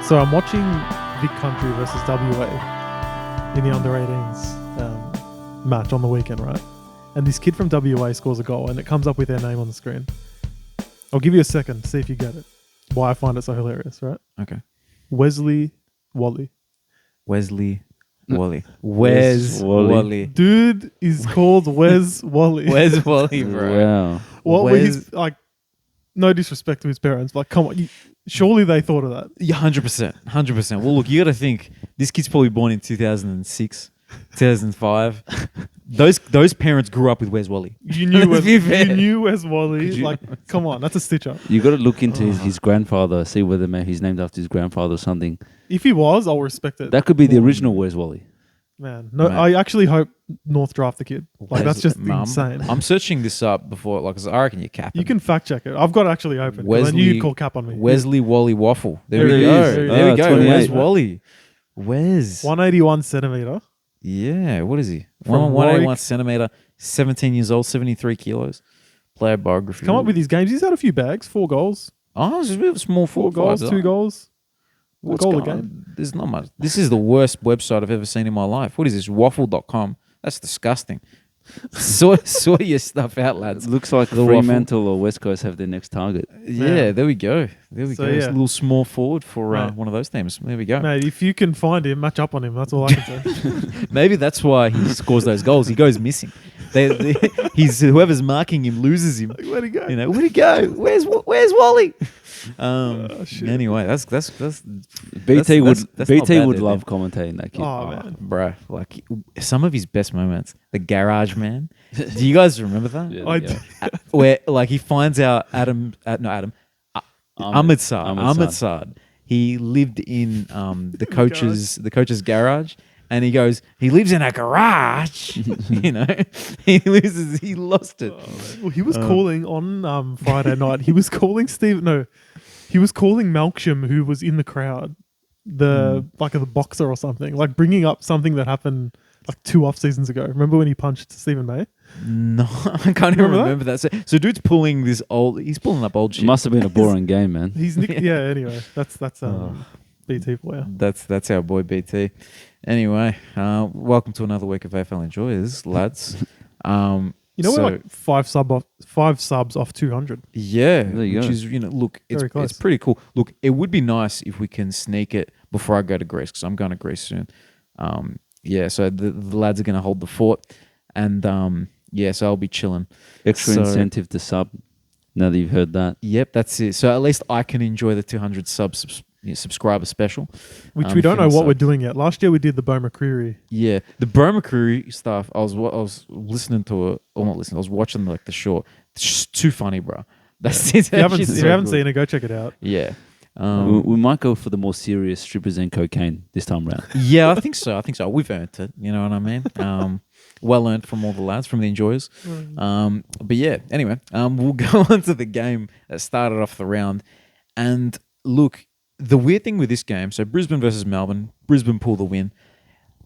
So I'm watching Vic Country versus WA in the under-18s match on the weekend, right? And this kid from WA scores a goal and it comes up with their name on the screen. I'll give you a second to see if you get it. Why I find it so hilarious, right? Okay. Wesley Wally. Wesley Wally. Wes Wally. Dude is called Wes Wally. Wes Wally, bro. Wow. What were Wes- his, like, no disrespect to his parents, but come on, surely they thought of that. Yeah, 100%. 100%. Well, look, you got to think, this kid's probably born in 2006, 2005. Those parents grew up with Wes Wally. You knew Let's be fair. you knew Wes Wally. Like, come on, that's a stitch up. You got to look into his grandfather, see whether he's named after his grandfather or something. If he was, I'll respect it. That could be the original Wes Wally. Man, no, Man. I actually hope North draft the kid. Like, that's just Mum, insane. I'm searching this up before, like, 'cause I reckon you're capping. You can fact check it. I've got it actually open. 'Cause I knew you'd call cap on me. Wesley Wally Waffle. There There we he go. is. There we go. 28. Wes Wally. Wes. 181 centimeter. Yeah, what is he? From 181 Warwick. centimeter, 17 years old, 73 kilos. Player biography. Come up with his games. He's had a few bags. 4 goals. Oh, it's a bit of a small 4 forward. goals. 2 goals. A What's goal a going on? game. There's not much. This is the worst website I've ever seen in my life. What is this? Waffle.com. That's disgusting. Sort your stuff out, It lads. looks like The Fremantle or West Coast have their next target. Yeah, there we go. There we So, go. It's a yeah. little small forward for Right. one of those teams. There we go. Mate, if you can find him, match up on him. That's all I can say. Maybe that's why he scores those goals. He goes missing. He's whoever's marking him loses him. Like, where'd he go? You know, where'd he go? Where's Wally? Shit. Anyway, that's BT would that's not BT bad would there, love commentating that kid. Oh, man. bruh. Like some of his best moments, the garage man. Do you guys remember that? Yeah, I yeah. d- Where like he finds out Ahmed Saad. He lived in the coach's garage. And he goes, he lives in a garage. You know, he lost it. Well, he was calling on Friday night. He was calling he was calling Malcolm, who was in the crowd, like the boxer or something, like bringing up something that happened like 2 off seasons ago. Remember when he punched Stephen May? No, I can't even remember that. So dude's pulling he's pulling up old shit. It must have been a boring game, man. Yeah. Anyway, that's BT for you. That's our boy BT. Anyway, welcome to another week of AFL Enjoyers, lads. We're like 5 subs off 200. Yeah, There you which go. is look, Very close. it's pretty cool. Look, it would be nice if we can sneak it before I go to Greece because I'm going to Greece soon. So the lads are going to hold the fort, and so I'll be chilling. Extra So- incentive to sub. Now that you've heard that, Yep, that's it. So at least I can enjoy the 200 subscriber special, Which we don't if know you're what sub. we're doing yet. Last year we did the Bo McCreary. Yeah, the Bro McCreary stuff. I was listening to it, or not listening. I was watching like the short. It's just too funny, bro. That's it. If you haven't seen it, go check it out. Yeah, we might go for the more serious strippers and cocaine this time round. yeah. I think so. We've earned it. You know what I mean? Well earned from all the lads, from the enjoyers. But yeah. Anyway, we'll go on to the game that started off the round, and look. The weird thing with this game, so Brisbane versus Melbourne, Brisbane pull the win.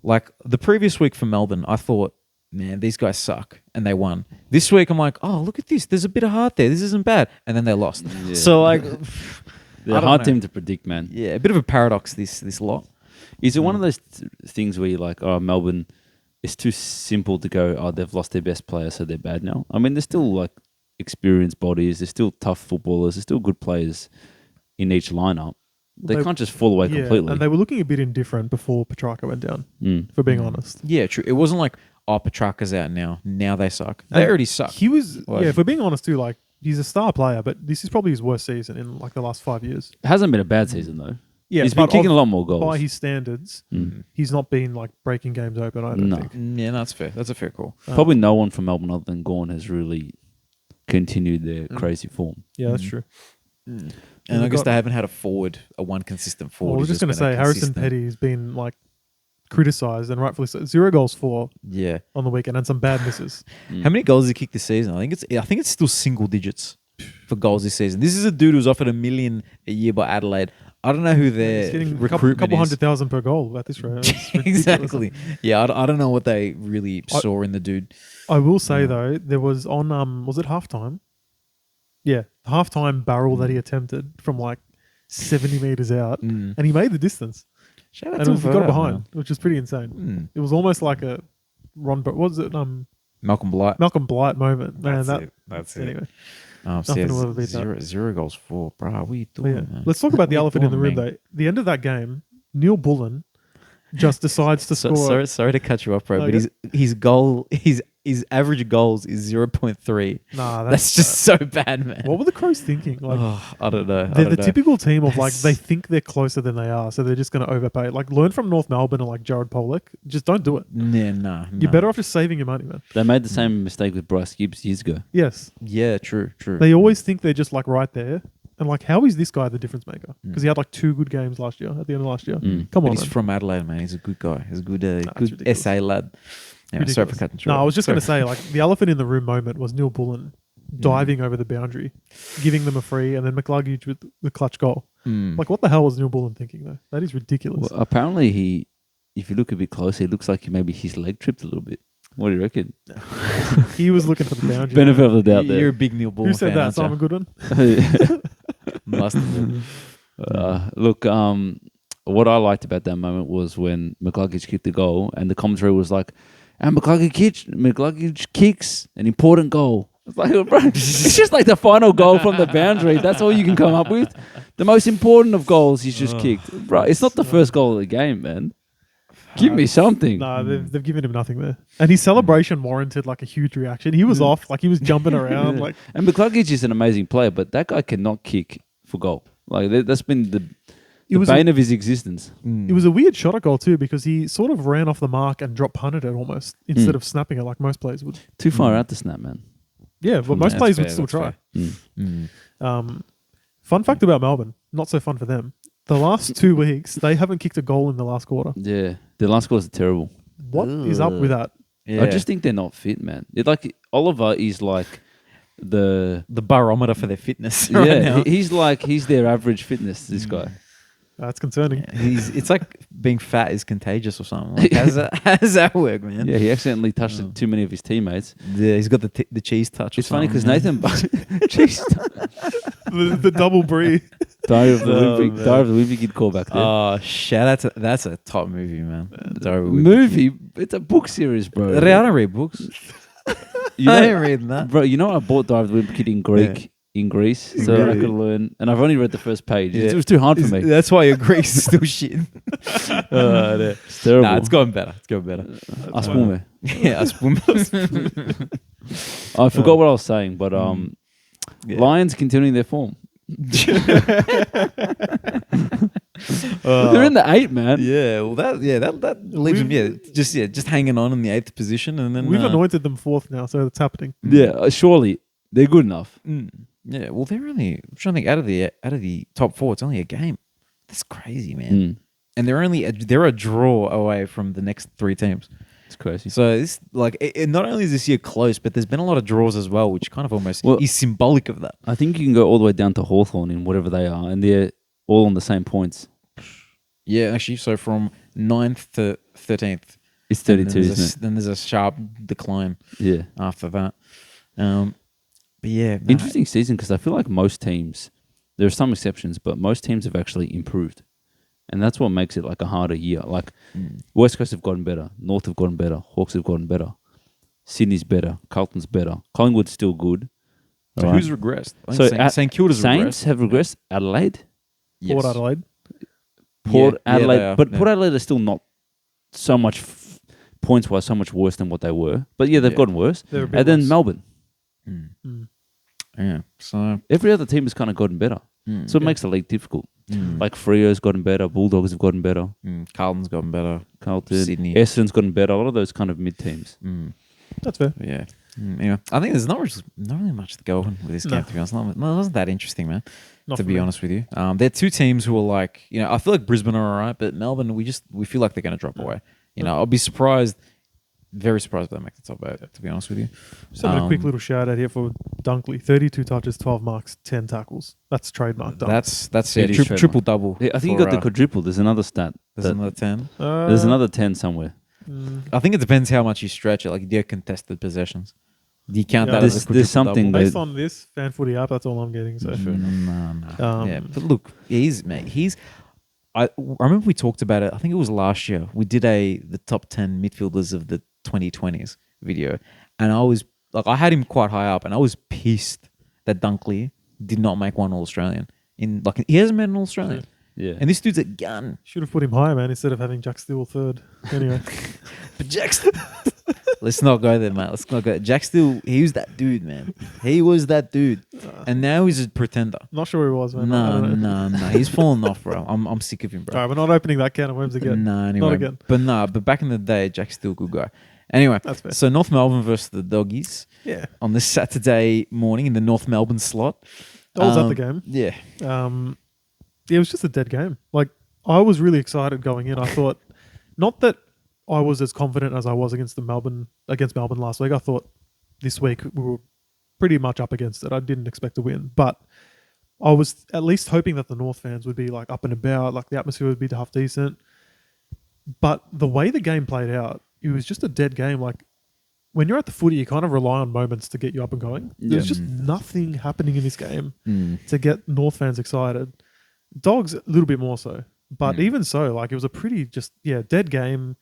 Like the previous week for Melbourne, I thought, man, these guys suck, and they won. This week, I'm like, oh, look at this. There's a bit of heart there. This isn't bad, and then they lost. Yeah. So like, They're I a don't hard know. team to predict, man. Yeah, a bit of a paradox. This lot. Is it one of those things where you're like, oh, Melbourne, it's too simple to go, oh, they've lost their best player, so they're bad now? I mean, they're still like experienced bodies. They're still tough footballers. They're still good players in each lineup. They can't just fall away completely. And they were looking a bit indifferent before Petrarca went down, for being honest. Yeah, true. It wasn't like, oh, Petrarca's out now. Now they suck. They already suck. He was, Like- if we're being honest too, like, he's a star player, but this is probably his worst season in like the last 5 years. It hasn't been a bad season, though. Yeah, He's been but kicking a lot more goals. by his standards, he's not been like breaking games open, I don't No. think. Yeah, that's fair. That's a fair call. Probably no one from Melbourne other than Gawn has really continued their crazy form. Yeah, that's true. And I we've guess got- they haven't had one consistent forward. Well, I was who's just going to been a say, Harrison consistent- Petty's been like criticised and rightfully so. 0 goals for Yeah. on the weekend and some bad misses. How many goals has he kicked this season? I think it's still single digits for goals this season. This is a dude who's offered $1 million a year by Adelaide. I don't know who He's their getting a recruitment couple is. 100,000 per goal at this rate. It's ridiculous. Exactly. Yeah, I don't know what they really saw in the dude. I will say though, there was on was it halftime? Yeah, the halftime barrel that he attempted from like 70 meters out, Mm. and he made the distance. Shout out And to it him was, for he got that, behind, man. which was pretty insane. Mm. It was almost like a what was it? Malcolm Blight. Malcolm Blight moment. Man, That's anyway. So Nothing will ever beat that. zero goals for, bro. What are you But doing, yeah. man? Let's talk about the What are you elephant in the doing, room, man? though. The end of that game, Neil Bullen just decides to score. Sorry to cut you off, bro. Okay. But his average goals is 0.3. Nah, That's just so bad, man. What were the Crows thinking? Like, I don't know. they're the typical team of like That's- they think they're closer than they are, so they're just going to overpay. Like, learn from North Melbourne and like Jared Pollock. Just don't do it. Nah. You're better off just saving your money, man. They made the same mistake with Bryce Gibbs years ago. Yes, Yeah, true. they always think they're just like right there, and like, how is this guy the difference maker? Because he had like 2 good games last year. At the end of last year, Come But on, he's man. from Adelaide, man. He's a good guy. He's a good, it's good ridiculous. SA lad. Yeah, sorry for cutting short. No, I was just Sorry. going to say, like, the elephant in the room moment was Neil Bullen diving over the boundary, giving them a free, and then McCluggage with the clutch goal. Mm. Like, what the hell was Neil Bullen thinking, though? That is ridiculous. Well, apparently, if you look a bit closer, it looks like maybe his leg tripped a little bit. What do you reckon? He was looking for the boundary. Benefit of the doubt You're there. a big Neil Bull Who said fan, that? aren't Simon you? Goodwin? Must have been. Look, what I liked about that moment was when McCluggage kicked the goal, and the commentary was like, "And McCluggage kicks an important goal." It's like, bro, it's just like the final goal from the boundary. That's all you can come up with. The most important of goals he's just kicked, bro. It's not the first goal of the game, man. Give me something. No, they've given him nothing there. And his celebration warranted like a huge reaction. He was off, like he was jumping around. Yeah. Like, And McCluggage is an amazing player, but that guy cannot kick for goal. Like that's been the was bane of his existence. it was a weird shot at goal too, because he sort of ran off the mark and drop punted it almost instead of snapping it like most players would. Too far out to snap, man. Yeah, but most That's players fair, would still that's try. Mm. Fun fact about Melbourne, not so fun for them. The last 2 weeks, they haven't kicked a goal in the last quarter. Yeah, the last scores are terrible. What is up with that? Yeah. I just think they're not fit, man. It's like Oliver is like the barometer for their fitness. Right yeah. now. He's their average fitness. This guy. That's concerning. It's like being fat is contagious or something. Like, how does that work, man? Yeah, he accidentally touched too many of his teammates. Yeah, he's got the cheese touch. It's funny because Nathan, Jeez, the double brie. Diary of the Oh, Olympic, man. Diary of the Olympic, you'd call back there. Oh, shout out to that's a top movie, man. Movie, it's a book series, bro. I don't read books. You I know, ain't reading that. bro. You know, I bought Diary of the Olympic in Greek in Greece, so I Really? could learn. And I've only read the first page. Yeah. It was too hard for me. That's why your Greece is still shit. It's terrible. Nah, it's going better. It's going better. Aspume. Yeah, I swim. I forgot what I was saying, but Yeah. Lions continuing their form. They're in the 8, man. Yeah, well, that leaves them. Yeah, just hanging on in the 8th position, and then We've anointed them 4th now, so it's happening. Yeah, surely they're good enough. Yeah, well, they're only. I'm trying to think out of the top 4. It's only a game. That's crazy, man. Mm. And they're a draw away from the next 3 teams. It's crazy. So this not only is this year close, but there's been a lot of draws as well, which kind of almost is symbolic of that. I think you can go all the way down to Hawthorn in whatever they are, and they're all on the same points. Yeah, actually, so from 9th to 13th, It's 32, isn't it? Then there's a sharp decline Yeah. after that. But yeah, no, Interesting season because I feel like most teams, there are some exceptions, but most teams have actually improved. And that's what makes it like a harder year. Like West Coast have gotten better, North have gotten better, Hawks have gotten better, Sydney's better, Carlton's better, Collingwood's still good. So Alright. who's regressed? I So think St Kilda's Saints regressed. have regressed. Adelaide, Yes. Port Adelaide. Port Yeah, Adelaide, they are, but yeah. Port Adelaide are still not so much points wise, so much worse than what they were. But yeah, they've Yeah. gotten worse. They're a bit And then worse. Melbourne, Yeah. So every other team has kind of gotten better. So it makes the league difficult. Like Freo's gotten better, Bulldogs have gotten better, Carlton's gotten better. Carlton, Sydney. Essendon's gotten better. A lot of those kind of mid teams. That's fair. But yeah. Anyway, I think there's not really much to go on with this game, No. to be honest. It wasn't that interesting, man. Not To for be me. honest with you, they're 2 teams who are like, I feel like Brisbane are alright, but Melbourne, we feel like they're going to drop away. I'll be surprised, very surprised if they make the top 8. To be honest with you, Just having a quick little shout out here for Dunkley. 32 touches, 12 marks, 10 tackles. That's trademark. Dunk. that's It is trademark. triple double. Yeah, I think you got the quadruple. There's another stat. There's that- another 10. there's another 10 somewhere. I think it depends how much you stretch it. Like, do you have contested possessions? Do you count Yeah. that as a There's something double? Based on this fan footy app, that's all I'm getting. So No. Yeah, but look, he's. I remember we talked about it. I think it was last year. We did the top 10 midfielders of the 2020s video, and I had him quite high up, and I was pissed that Dunkley did not make one All Australian. He hasn't made an All Australian. Yeah. And this dude's a gun. should have put him higher, man, instead of having Jack Steele third. Anyway, But Jack Steele. Let's not go there, mate. Let's not go. Jack Steele, he was that dude, man. He was that dude. And now he's a pretender. not sure who he was, man. I don't know. No. He's fallen off, bro. I'm sick of him, bro. All right, we're not opening that can of worms again. No, anyway. Not again. But back in the day, Jack Steele, good guy. Anyway, That's fair. so North Melbourne versus the Doggies Yeah. on this Saturday morning in the North Melbourne slot. I was at the game. Yeah. It was just a dead game. Like, I was really excited going in. I thought, not that I was as confident as I was against Melbourne last week. I thought this week we were pretty much up against it. I didn't expect to win, but I was at least hoping that the North fans would be like up and about, like the atmosphere would be half decent. But the way the game played out, it was just a dead game. Like, when you're at the footy, you kind of rely on moments to get you up and going. There's just nothing happening in this game to get North fans excited. Dogs, a little bit more so. But even so, like, it was a pretty dead game.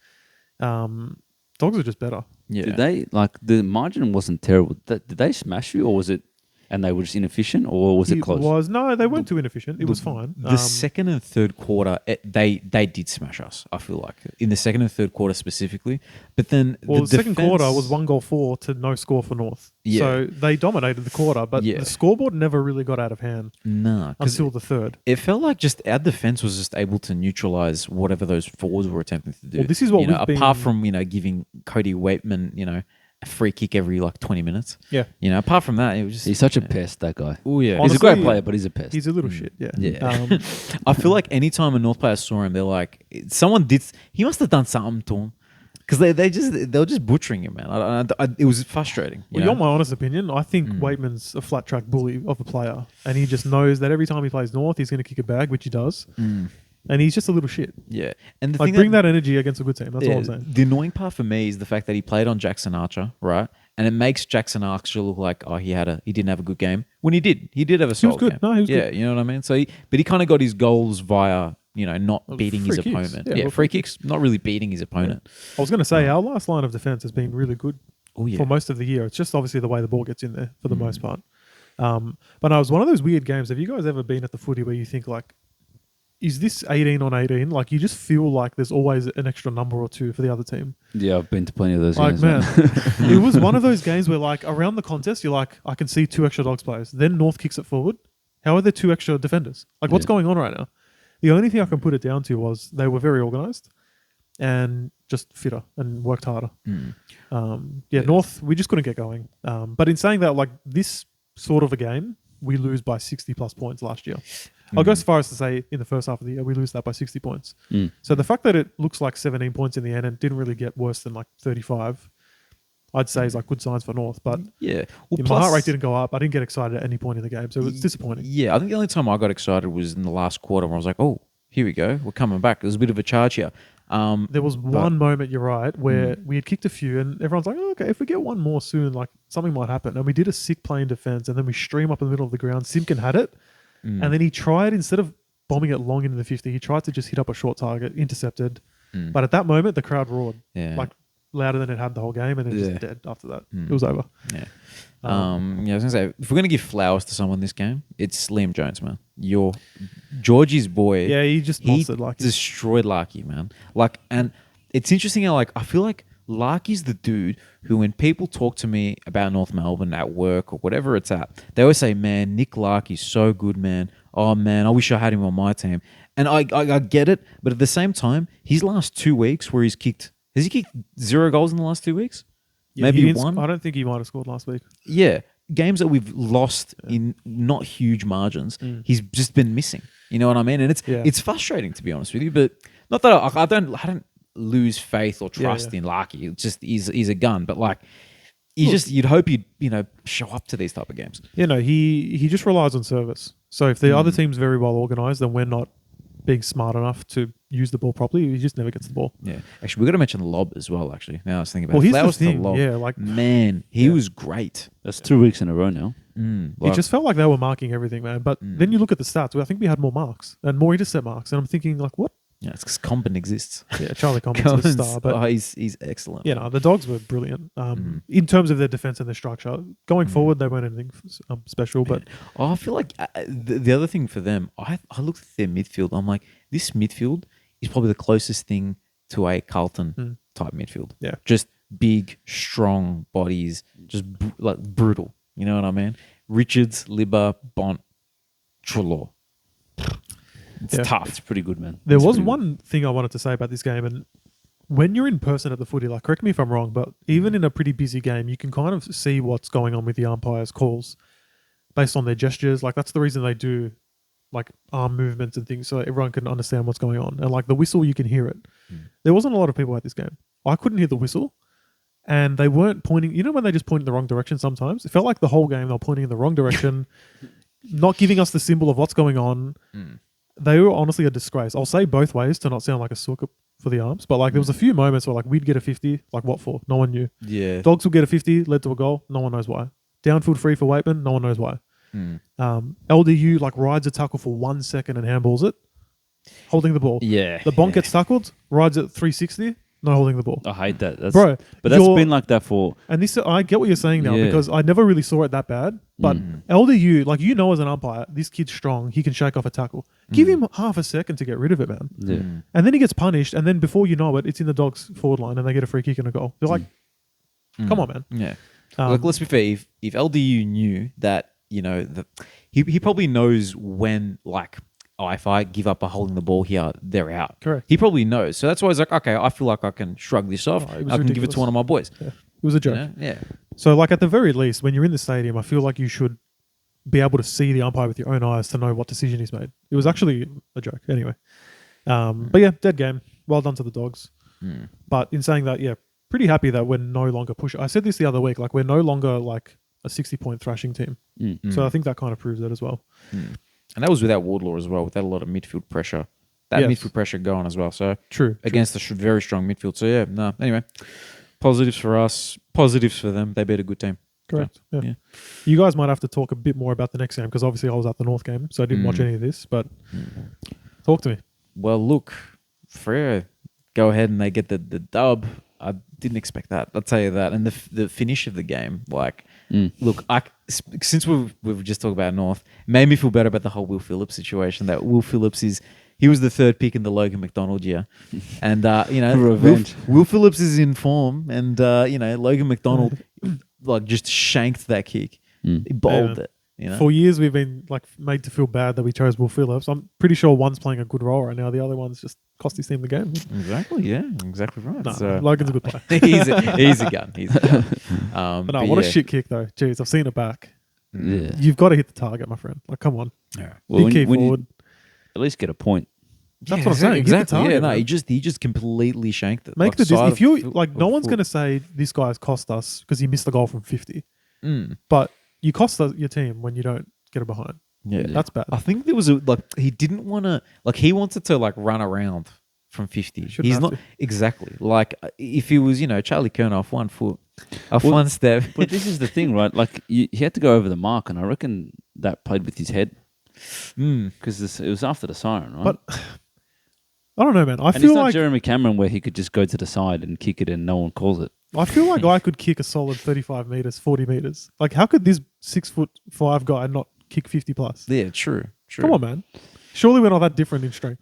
Dogs are just better. Yeah. Did they, the margin wasn't terrible. Did they smash you, or was it, and they were just inefficient, or was it close? No, they weren't too inefficient. It was fine. The second and third quarter, they did smash us, I feel like. In the second and third quarter specifically. But then the second quarter was 1-4 to no score for North. Yeah. So they dominated the quarter, but the scoreboard never really got out of hand until the third. It felt like just our defense was just able to neutralize whatever those forwards were attempting to do. Well, this is what apart from, giving Cody Waitman, a free kick every 20 minutes. Yeah. Apart from that, it was just... He's such a pest, that guy. Oh, yeah. He's a Honestly, great player, but he's a pest. He's a little shit, yeah. Yeah. I feel like anytime a North player saw him, they're like, he must have done something to him. Because they were just butchering him, man. It was frustrating. You want my honest opinion? I think Waitman's a flat track bully of a player, and he just knows that every time he plays North, he's going to kick a bag, which he does. And he's just a little shit. Yeah. And bring that energy against a good team. That's all I'm saying. The annoying part for me is the fact that he played on Jackson Archer, right? And it makes Jackson Archer look like, he didn't have a good game. When he did. He did have a solid game. No, he was good. Yeah, you know what I mean? So he kind of got his goals via, not beating his free kicks. opponent. Yeah, Free kicks, not really beating his opponent. I was going to say, our last line of defense has been really good for most of the year. It's just obviously the way the ball gets in there for the most part. But it was one of those weird games. Have you guys ever been at the footy where you think, like, is this 18 on 18? Like, you just feel like there's always an extra number or two for the other team. Yeah, I've been to plenty of those games. Man, it was one of those games where, like, around the contest, you're like, I can see 2 extra Dogs players. Then North kicks it forward. How are there 2 extra defenders? Like, what's going on right now? The only thing I can put it down to was they were very organised and just fitter and worked harder. North, we just couldn't get going. But in saying that, like, this sort of a game, we lose by 60+ points last year. I'll go as far as to say in the first half of the year, we lose that by 60 points. So the fact that it looks like 17 points in the end and didn't really get worse than like 35, I'd say is like good signs for North. But yeah, my heart rate didn't go up. I didn't get excited at any point in the game. So it was disappointing. Yeah, I think the only time I got excited was in the last quarter where I was like, oh, here we go. We're coming back. There's a bit of a charge here. There was one moment, you're right, where we had kicked a few and everyone's like, oh, okay, if we get one more soon, like something might happen. And we did a sick play in defense and then we stream up in the middle of the ground. Simpkin had it. And then he tried, instead of bombing it long into the 50, he tried to just hit up a short target, intercepted. But at that moment, the crowd roared, like louder than it had the whole game, and it was just dead after that. It was over. Yeah. I was going to say, if we're going to give flowers to someone this game, it's Liam Jones, man. Georgie's boy. Yeah, he just monstered Larky. Destroyed Larky, man. Like, and it's interesting how, like, I feel like Larky's the dude who, when people talk to me about North Melbourne at work or whatever it's at, they always say, man, Nick Larky's so good, man. Oh, man, I wish I had him on my team. And I get it, but at the same time, his last 2 weeks where has he kicked 0 goals in the last 2 weeks? Yeah, Maybe one? I don't think he might have scored last week. Yeah. Games that we've lost in not huge margins, he's just been missing. You know what I mean? And it's frustrating, to be honest with you, but not that I don't lose faith or trust in Larky. It's just he's a gun, but like you'd hope he'd show up to these type of games. He just relies on service. So if the other team's very well organised, then we're not being smart enough to use the ball properly. He just never gets the ball. Yeah. Actually, we got to mention the lob as well, actually. Now I was thinking about Well, here's the Flowers to thing. lob. Yeah, like Man, he Yeah. was great. That's 2 weeks in a row now. it just felt like they were marking everything, man. But then you look at the stats. I think we had more marks and more intercept marks. And I'm thinking, like, what? Yeah, it's because Comben exists. Yeah, Charlie Common's a star. But he's excellent. you know, the Dogs were brilliant in terms of their defense and their structure. Going forward, they weren't anything special. But I feel like the other thing for them, I looked at their midfield. I'm like, this midfield is probably the closest thing to a Carlton type midfield. Yeah. Just big, strong bodies, just like brutal. You know what I mean? Richards, Libba, Bont, Trelaw. It's tough. It's pretty good, man. there It's was pretty one thing I wanted to say about this game, and when you're in person at the footy, like, correct me if I'm wrong, but even in a pretty busy game, you can kind of see what's going on with the umpires' calls based on their gestures. Like, that's the reason they do like arm movements and things, so everyone can understand what's going on. And like the whistle, you can hear it. There wasn't a lot of people at this game. I couldn't hear the whistle, and they weren't pointing. You know when they just point in the wrong direction sometimes? It felt like the whole game they were pointing in the wrong direction, not giving us the symbol of what's going on. They were honestly a disgrace. I'll say both ways to not sound like a sucker for the arms, but like there was a few moments where like we'd get a 50, like what for? No one knew. Yeah. Dogs will get a 50, led to a goal. No one knows why. Downfield free for Waitman. No one knows why. LDU like rides a tackle for 1 second and handballs it, holding the ball. Yeah. The Bonk gets tackled, rides it 360, not holding the ball. I hate that. That's, Bro, but that's been like that for... And this, I get what you're saying now Yeah. because I never really saw it that bad. But LDU, like you know as an umpire, this kid's strong. He can shake off a tackle. Give him half a second to get rid of it, man. Yeah. And then he gets punished. And then before you know it, it's in the Dogs' forward line and they get a free kick and a goal. They're like, come on, man. Yeah. Look, let's be fair. If LDU knew that, you know, he probably knows when, like, oh, if I give up a holding the ball here, they're out. Correct. He probably knows. So that's why he's like, okay, I feel like I can shrug this off. Oh, I it was can give it ridiculous. to one of my boys. Yeah. It was a joke. You know? Yeah. So, like, at the very least, when you're in the stadium, I feel like you should be able to see the umpire with your own eyes to know what decision he's made. It was actually a joke. Anyway. But yeah, dead game. Well done to the Dogs. But in saying that, yeah, pretty happy that we're no longer pushing. I said this the other week, like, we're no longer like a 60-point thrashing team. So I think that kind of proves that as well. And that was without Wardlaw as well, without a lot of midfield pressure. That Yes. midfield pressure going as well. So True. against a very strong midfield. So yeah, no. Anyway, positives for us, positives for them. They beat a good team. Correct. So, Yeah. You guys might have to talk a bit more about the next game because obviously I was at the North game, so I didn't watch any of this. But talk to me. Well, look, Freo go ahead and they get the dub. I didn't expect that. I'll tell you that. And the finish of the game, like, look, since we've just talked about North, it made me feel better about the whole Will Phillips situation. That Will Phillips he was the third pick in the Logan McDonald year, and you know, Revenge. Will Phillips is in form, and you know, Logan McDonald like just shanked that kick. He bowled Yeah. it. You know? For years we've been like made to feel bad that we chose Will Phillips. I'm pretty sure one's playing a good role right now. The other one's just cost his team the game. Exactly. Yeah. Exactly right. No, So, Logan's a good player. he's a gun. He's a gun. But no, but what a yeah. shit kick though. Jeez, I've seen it back. Yeah. You've got to hit the target, my friend. Like, come on. Yeah. Well, Big key when you forward. at least get a point. That's what I'm saying. Hit the Exactly. target, Yeah. No, man. he just completely shanked it. Make like, the side if of you foot- like, no of one's foot. going to say this guy's cost us because he missed the goal from 50. Mm. But you cost your team when you don't get it behind. Yeah. That's bad. I think there was he didn't want to he wanted to like run around from 50. Shouldn't He's have not to. exactly like if he was, you know, Charlie Kerner off 1 foot, off one step. But this is the thing, right? Like he had to go over the mark, and I reckon that played with his head because it was after the siren, right? But I don't know, man. I and it's feel not like Jeremy Cameron where he could just go to the side and kick it and no one calls it. I could kick a solid 35 meters, 40 meters. Like, how could this 6'5" guy not kick 50 plus? Yeah, true. Come on, man. Surely we're not that different in strength.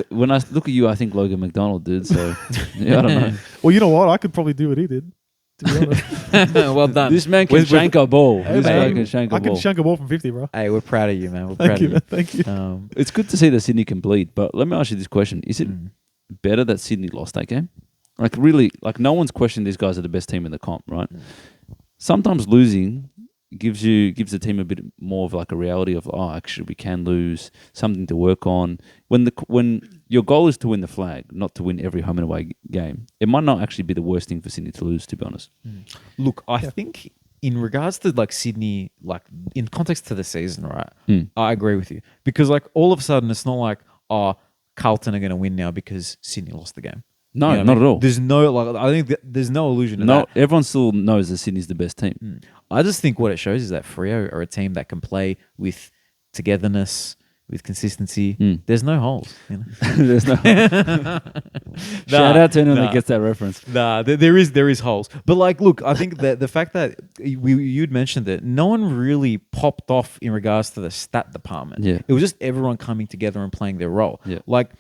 When I look at you, I think Logan McDonald did. So yeah, I don't know. Well, you know what? I could probably do what he did. To be honest, Well done. This man can shank a ball. Hey, This man, man can shank a I can ball. shank a ball from 50, bro. Hey, we're proud of you, man. We're Thank proud you, of man. Thank you. It's good to see that Sydney can bleed, but let me ask you this question: is it better that Sydney lost that game? Like really, like no one's questioned these guys are the best team in the comp, right? Sometimes losing gives the team a bit more of like a reality of actually we can lose, something to work on. When your goal is to win the flag, not to win every home and away game, it might not actually be the worst thing for Sydney to lose, to be honest. Look, I think in regards to like Sydney, like in context to the season, right? I agree with you because like all of a sudden it's not like Carlton are going to win now because Sydney lost the game. No, You know what not I mean? at all. There's no I think there's no illusion of No, that. everyone still knows that Sydney's the best team. I just think what it shows is that Freo are a team that can play with togetherness, with consistency. There's no holes. You know? There's no. Shout out to anyone that gets that reference. Nah, there is holes. But like, look, I think that the fact that you'd mentioned that no one really popped off in regards to the stat department. Yeah. It was just everyone coming together and playing their role. Yeah. Like,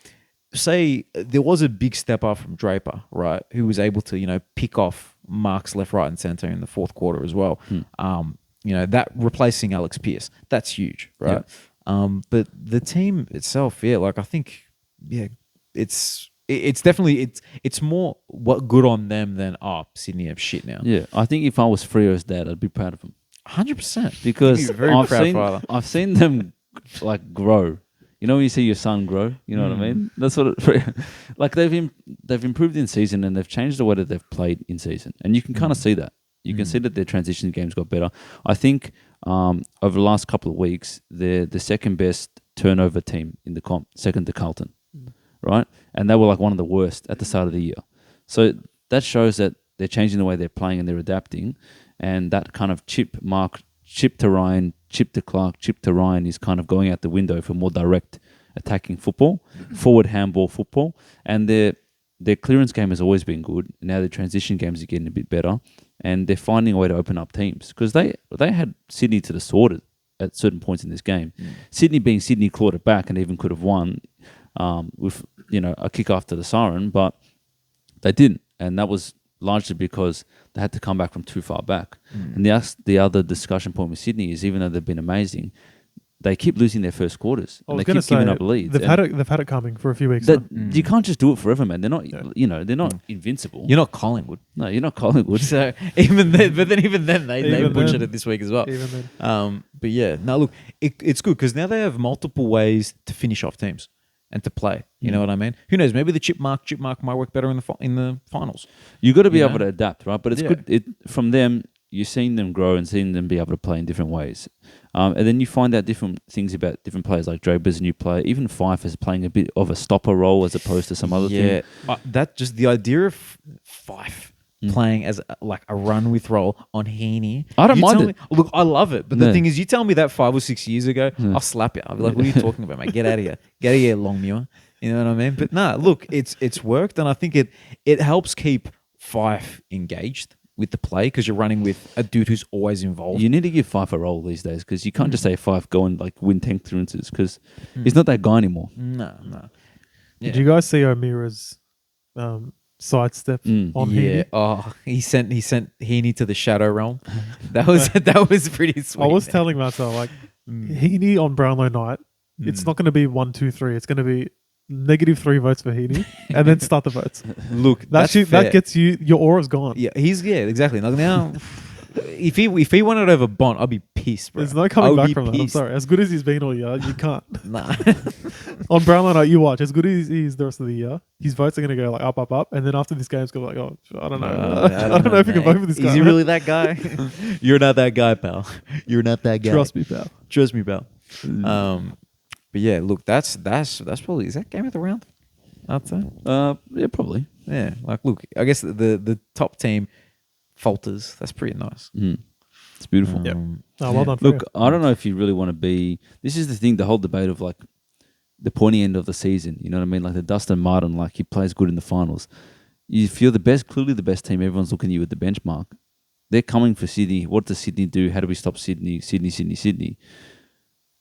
say there was a big step up from Draper, right, who was able to, pick off marks left, right, and center in the fourth quarter as well. That replacing Alex Pearce, that's huge, right? But the team itself, like I think, it's definitely it's more what good on them than Sydney have shit now. Yeah, I think if I was Freo's dad, I'd be proud of him 100%. because very proud father. I've seen them like grow. You know when you see your son grow, you know what I mean? That's what like they've improved in season and they've changed the way that they've played in season, and you can kind of see that. You can see that their transition games got better. I think over the last couple of weeks, they're the second best turnover team in the comp, second to Carlton, right? And they were like one of the worst at the start of the year. So that shows that they're changing the way they're playing and they're adapting, and that kind of chip to Ryan, chip to Clark, chip to Ryan is kind of going out the window for more direct attacking football, forward handball football, and their clearance game has always been good. Now their transition games are getting a bit better, and they're finding a way to open up teams because they had Sydney to the sword at certain points in this game. Sydney being Sydney clawed it back and even could have won with a kick after the siren, but they didn't, and that was largely because they had to come back from too far back. And the other discussion point with Sydney is even though they've been amazing, they keep losing their first quarters and they keep giving up leads. They've had it coming for a few weeks. You can't just do it forever, man. They're not, they're not invincible. You're not Collingwood. No, you're not Collingwood. So even then, they butchered it this week as well. Even then. But yeah, no, look, it's good because now they have multiple ways to finish off teams and to play. You know what I mean? Who knows? Maybe the chip mark might work better in the finals. You got to be able to adapt, right? But it's good from them. You're seeing them grow and seeing them be able to play in different ways. And then you find out different things about different players, like Draper's a new player. Even Fife is playing a bit of a stopper role as opposed to some other thing. Yeah, that just the idea of Fife playing as a run with role on Heaney. I don't mind it. Look, I love it. But the thing is, you tell me that 5 or 6 years ago, I'll slap you. I'll be like, what are you talking about, mate? Get out of here. Get out of here, Longmuir. You know what I mean? But nah, look, it's worked. And I think it helps keep Fife engaged with the play because you're running with a dude who's always involved. You need to give Fife a role these days because you can't just say Fife go and win 10 clearances because he's not that guy anymore. No. Yeah. Did you guys see O'Meara's sidestep on Heaney? Oh, he sent Heaney to the shadow realm. That was pretty sweet. I was telling myself Heaney on Brownlow night. It's not going to be 1, 2, 3. It's going to be -3 votes for Heaney, and then start the votes. Look, that gets you. Your aura's gone. Yeah, exactly. Like now, if he won it over Bont, I'd be pissed, bro. There's no coming back from that. I'm sorry. As good as he's been all year, you can't. Nah. On Brownlow night, you watch. As good as he is the rest of the year, his votes are going to go up, and then after this game's going to be I don't know. I don't know if you can vote for this guy. Is he really that guy? You're not that guy, pal. You're not that guy. Trust me, pal. Trust me, pal. But yeah, look, that's probably, is that game of the round? I'd say. Yeah, probably. Yeah, look, I guess the top team falters. That's pretty nice. It's beautiful. Well done. Look, I don't know if you really want to be. This is the thing, the whole debate of the pointy end of the season. You know what I mean? Like the Dustin Martin, he plays good in the finals. If you're clearly the best team, everyone's looking at you at the benchmark. They're coming for Sydney. What does Sydney do? How do we stop Sydney? Sydney.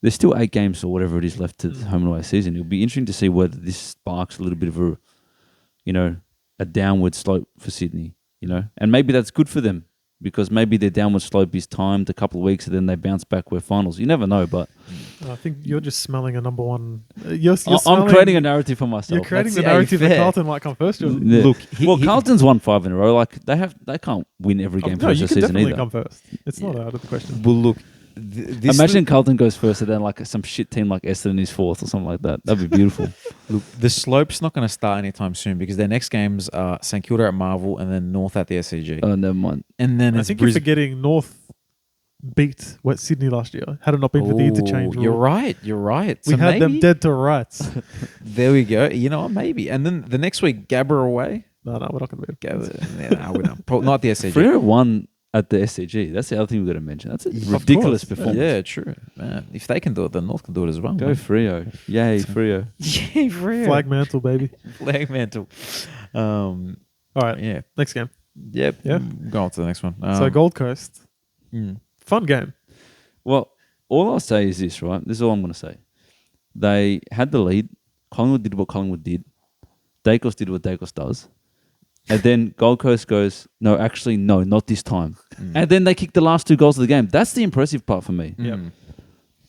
There's still 8 games or whatever it is left to the home and away season. It'll be interesting to see whether this sparks a little bit of a downward slope for Sydney, and maybe that's good for them because maybe their downward slope is timed a couple of weeks and then they bounce back with finals. You never know, but I think you're just smelling a number one. I'm creating a narrative for myself. You're creating the narrative that Carlton might come first. Yeah. Look, Carlton's won 5 in a row. They can't win every game for the season either. You can definitely come first. It's not out of the question. Well, look. Imagine Carlton goes first and then some shit team like Essendon is fourth or something like that. That'd be beautiful. Look, the slope's not going to start anytime soon because their next games are St Kilda at Marvel and then North at the SCG. Oh, never mind. And then I think you're forgetting North beat West Sydney last year had it not been for the interchange Ooh, rule. You're right. We So had them maybe- dead to rights. There we go. You know what? Maybe. And then the next week, Gabba away. No, we're not going to be. Gabba, yeah, we're not. Not the SCG. Freo won at the SCG. That's the other thing we've got to mention. That's a ridiculous course. performance. Yeah, true. Man, if they can do it, then North can do it as well. Go man. Freo. Yay, Freo. Yeah, Freo. Flag mantle, baby. Flag mantle. All right, Yeah. next game. Yep. Yeah. Go on to the next one. So Gold Coast, mm. fun game. Well, all I'll say is this, right? This is all I'm going to say. They had the lead. Collingwood did what Collingwood did. Dacos did what Dacos does. And then Gold Coast goes, no, actually, no, not this time. And then they kicked the last 2 goals of the game. That's the impressive part for me. Yep.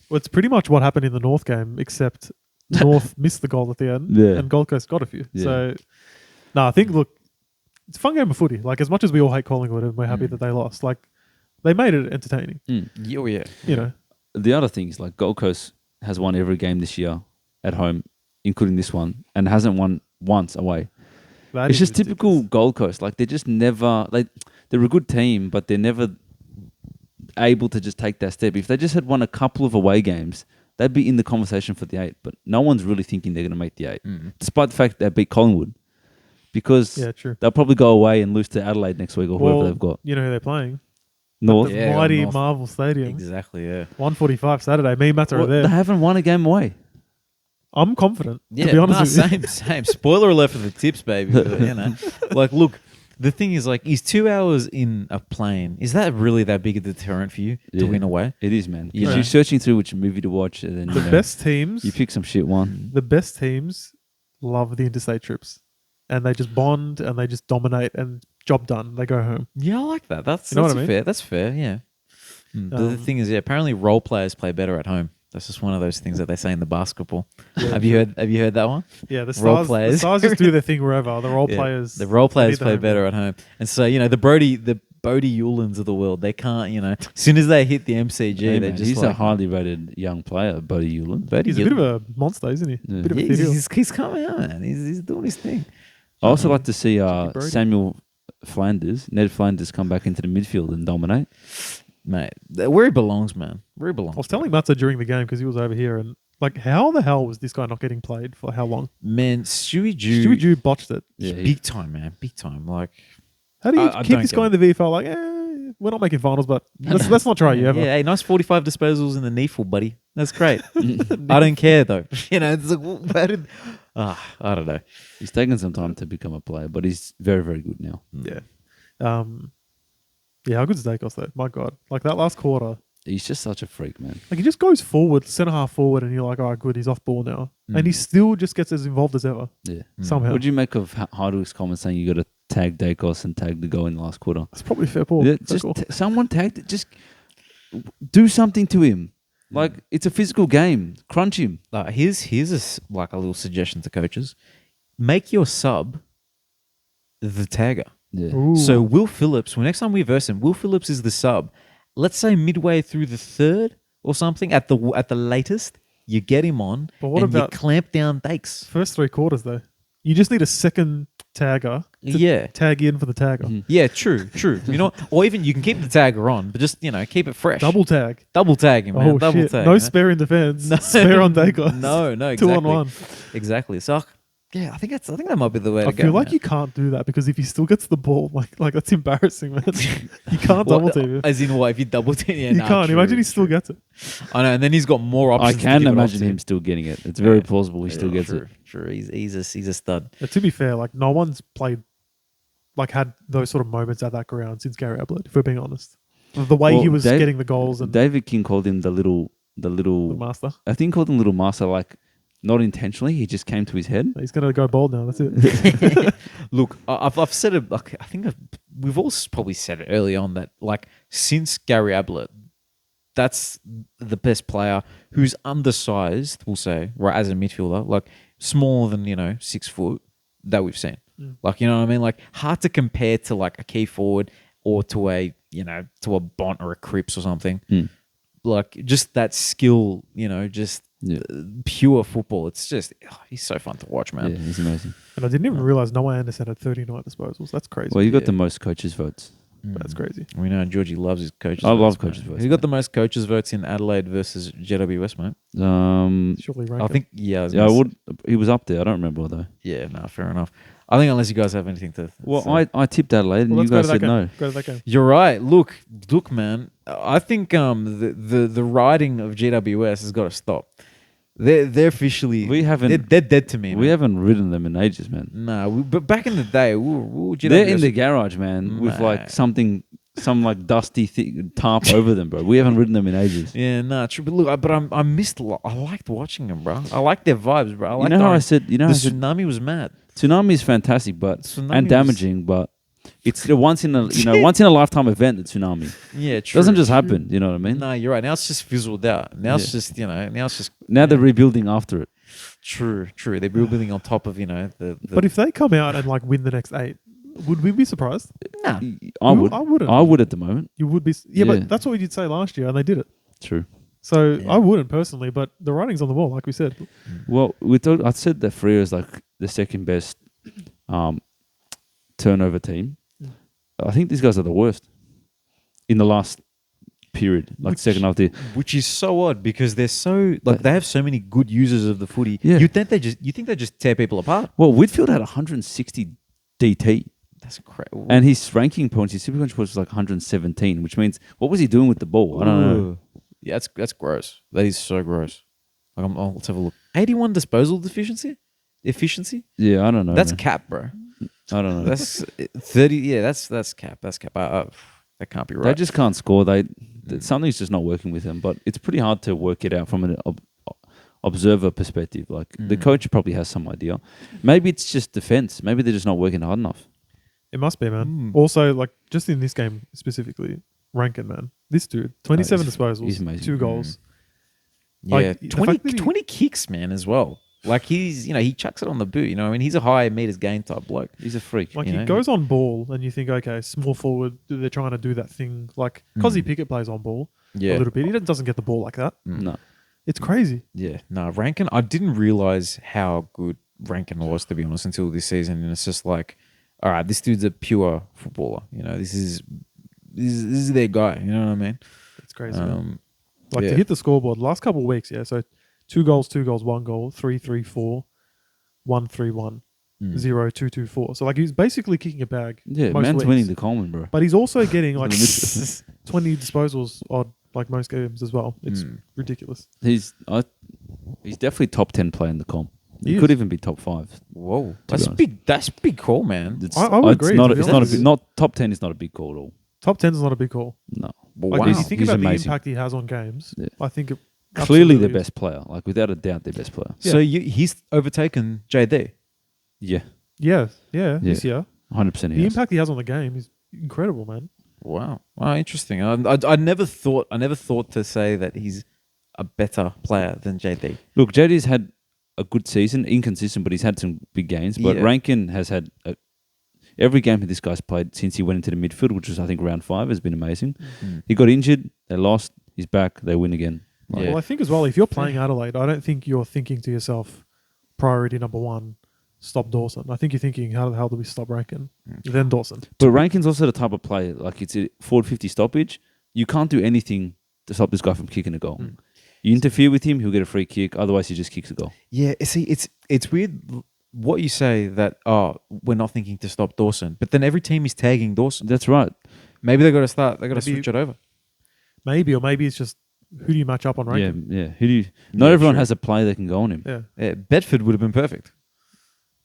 Well, it's pretty much what happened in the North game, except North missed the goal at the end, Yeah. and Gold Coast got a few. Yeah. So, no, I think, look, it's a fun game of footy. Like, as much as we all hate Collingwood and we're happy that they lost, like, they made it entertaining. Oh, yeah. You know, The other thing is, like, Gold Coast has won every game this year at home, including this one, and hasn't won once away. that It's is just typical ridiculous. Gold Coast. Like, they're just never, like, they're a good team, but they're never able to just take that step. If they just had won a couple of away games, they'd be in the conversation for the 8. But no one's really thinking they're going to make the 8, despite the fact that they beat Collingwood, because Yeah, true. they'll probably go away and lose to Adelaide next week or whoever they've got. You know who they're playing? North. The Yeah, mighty North. Marvel Stadium. Exactly, yeah. 1:45 Saturday. Me and Matt are Well, there. they haven't won a game away. I'm confident, Yeah, to be honest with you. same. Spoiler alert for the tips, baby. But, you know, like, look, the thing is, like, is 2 hours in a plane, is that really that big a deterrent for you to Yeah. win away? It is, man. 'Cause Yeah. you're searching through which movie to watch, and then The best teams, you pick some shit one. the best teams love the interstate trips, and they just bond and they just dominate and job done. They go home. Yeah, I like that. That's, You know that's what I mean? fair. That's fair, yeah. But the thing is, yeah, apparently role players play better at home. That's just one of those things that they say in the basketball. Have you heard that one? Yeah, the Role stars, players. the stars just do their thing wherever. The role Yeah, players, the role players they need play the home better game. at home, and so you know the Bodie Eulens of the world, they can't. You know, as soon as they hit the MCG, Hey, they man, just he's like, a highly rated young player, Buddy Euland. Bodie He's a bit of a monster, isn't he? Yeah. Bit of a Yeah, fiddle. he's coming out, man. He's doing his thing. I also like to see Brody. Samuel Ned Flanders come back into the midfield and dominate. Mate, where he belongs, man. Where he I belongs. was telling Matza during the game because he was over here, and like, how the hell was this guy not getting played for how long? Man, Stewie Stewie Jew botched it. Yeah, big time, man. Big time. Like, How do you I keep don't this get guy in the VFL? Like, we're not making finals, but let's not try you ever. yeah, hey, nice 45 disposals in the NEFL, buddy. That's great. I don't care, though. You know, it's like, where did... I don't know. He's taken some time to become a player, but he's very, very good now. Yeah. Yeah, how good's Dacos though? My God. Like that last quarter, He's just such a freak, man. like he just goes forward, centre half forward, and you're like, all right, good, he's off ball now. And he still just gets as involved as ever, Yeah. somehow. What do you make of Hardwick's comment saying you got to tag Dacos and tag the goal in the last quarter? It's probably a fair ball. Yeah, Fair just call. someone tagged it. Just do something to him. Like, it's a physical game. Crunch him. Here's like a little suggestion to coaches. Make your sub the tagger. Yeah. Ooh. So Will Phillips, well, next time we verse him, Will Phillips is the sub. Let's say midway through the third or something, at the latest, you get him on But what and about- you clamp down Dakes. First 3 quarters though, you just need a second tagger to Yeah. tag in for the tagger. Mm-hmm. Yeah, true. You know, or even you can keep the tagger on, but just, you know, keep it fresh. Double tag. Double tag him, man. Oh Double shit! tag. No man. spare in defense. Spare on Dacos. No, 2 exactly. on 1. Exactly. So yeah, I think that might be the way to I go. feel like man. you can't do that because if he still gets the ball, like that's embarrassing, man. You can't double team him. As in what? If you double team, yeah, You nah, can't. true, Imagine he still true. gets it. I know, and then he's got more I options. to can give it off imagine to. him still getting it. It's very plausible he still gets true, it. True, he's a stud. But to be fair, like no one's played, like had those sort of moments at that ground since Gary Ablett. If we're being honest, the way he Well, was getting the goals and David King called him the little. the master, I think he called him Little Master, like not intentionally. He just came to his head. he's gonna go bold now. That's it. Look, I've said it. Like, I think we've all probably said it early on that like since Gary Ablett, that's the best player who's undersized. We'll say right as a midfielder, like smaller than 6 foot that we've seen. Like, you know what I mean? Like hard to compare to like a key forward or to a to a Bont or a Cripps or something. Like just that skill, just Yeah. pure football. It's just he's so fun to watch, man. Yeah, he's amazing. And I didn't even realize Noah Anderson had 39 disposals. That's crazy. Well, you got Yeah. the most coaches' votes. That's crazy. We know Georgie loves his coaches. I love votes, mate. coaches' votes, Who got mate. the most coaches' votes in Adelaide versus GWS, mate? Surely Rankin. I think, yeah. I was Yeah, I gonna would. He was up there. I don't remember though. Yeah, no, fair enough. I think unless you guys have anything to. Well, say. I tipped Adelaide, and Well, you let's guys go to that said game. no. Go to that game. You're right. Look, man. I think the riding of GWS has got to stop. They're officially We haven't. they're dead to me. We man. haven't ridden them in ages, man. Nah, but back in the day, we were GWS. They're in the garage, man, with like Mate. some like dusty tarp over them, bro. We haven't ridden them in ages. Yeah, nah, true. But look, I missed. I liked watching them, bro. I liked their vibes, bro. I You liked know how I the said. You know, the how I said tsunami was mad. tsunami is fantastic, but Tsunami and was- damaging, but it's the once in a lifetime event. The tsunami Yeah, true. doesn't just true. happen. You know what I mean? Nah, you're right. Now it's just fizzled out. Now it's Yeah. just now it's just Now they're rebuilding after it. true. They're rebuilding on top of the But if they come out and like win the next 8, would we be surprised? nah. I would. I wouldn't. I would at the moment. You would be. Yeah. Yeah, but that's what we did say last year, and they did it. True. So Yeah. I wouldn't personally, but the writing's on the wall, like we said. Well, I said that Freo is like the second best turnover team. Mm. I think these guys are the worst in the last period, like Which- second half the Which is so odd because they're so like they have so many good users of the footy. Yeah. You think they just tear people apart. Well, Whitfield had 160 DT, That's crazy. and his ranking points, his super points was like 117, which means what was he doing with the ball? I don't know. Yeah, that's gross. That is so gross. Like, let's have a look. 81 disposal efficiency. Yeah, I don't know. That's man. cap, bro. I don't know. That's 30. Yeah, that's cap. That's cap. That can't be right. They just can't score. Something's just not working with them. But it's pretty hard to work it out from an observer perspective. Like the coach probably has some idea. Maybe it's just defense. Maybe they're just not working hard enough. It must be, man. Also, like just in this game specifically, Rankin, man, this dude, 27 he's disposals, amazing. 2 goals. yeah, like, the 20, fact that he- 20 kicks, man, as well. Like he chucks it on the boot. You know, what I mean, he's a high meters gain type bloke. He's a freak. Like You he know? goes on ball, and you think, okay, small forward, they're trying to do that thing. Like Cozzy Pickett plays on ball Yeah, a little bit. He doesn't get the ball like that. No. It's crazy. yeah. No, Rankin. I didn't realize how good Rankin was, to be honest, until this season. And it's just like, all right, this dude's a pure footballer. You know, this is their guy. You know what I mean? It's crazy. man. Um, Like yeah. to hit the scoreboard last couple of weeks, yeah. So 2 goals, 1 goal, 3-3-4, 1-3-1, 0-2-2-4. So like he's basically kicking a bag. Yeah, most man's weeks. winning the Coleman, bro. But he's also getting like In the 20 disposals odd, like most games as well. It's ridiculous. He's definitely top 10 player in the comp. He He is. could even be top 5. Whoa, be that's honest. big. That's big call, man. It's, I would agree, to be It's not a honest. big, not top 10 is not a big call at all. Top 10 is not a big call. No. Like, Wow. if you think He's about amazing. the impact he has on games, Yeah. I think it Clearly absolutely their is. best player. Like without a doubt, their best player. Yeah. So he's overtaken JD. Yeah. Yeah, this year. 100% he The has. impact he has on the game is incredible, man. Wow. Interesting. I never thought to say that he's a better player than JD. Look, JD's had a good season, inconsistent, but he's had some big gains. But Yeah. Rankin has had every game that this guy's played since he went into the midfield, which was I think round 5, has been amazing. He got injured, they lost, he's back, they win again. Like, Yeah. Well, I think as well, if you're playing Adelaide, I don't think you're thinking to yourself, priority number 1, stop Dawson. I think you're thinking, how the hell do we stop Rankin? Then Dawson. But Rankin's also the type of player, like it's a forward 50 stoppage. You can't do anything to stop this guy from kicking a goal. You interfere with him, he'll get a free kick. Otherwise, he just kicks a goal. Yeah. See, it's weird what you say that we're not thinking to stop Dawson, but then every team is tagging Dawson. That's right. Maybe they got to start. They got to Maybe- switch it over. Maybe it's just who do you match up on Rankin? Yeah. Who do you? Not Yeah, everyone true. has a player that can go on him. Yeah. Yeah, Bedford would have been perfect.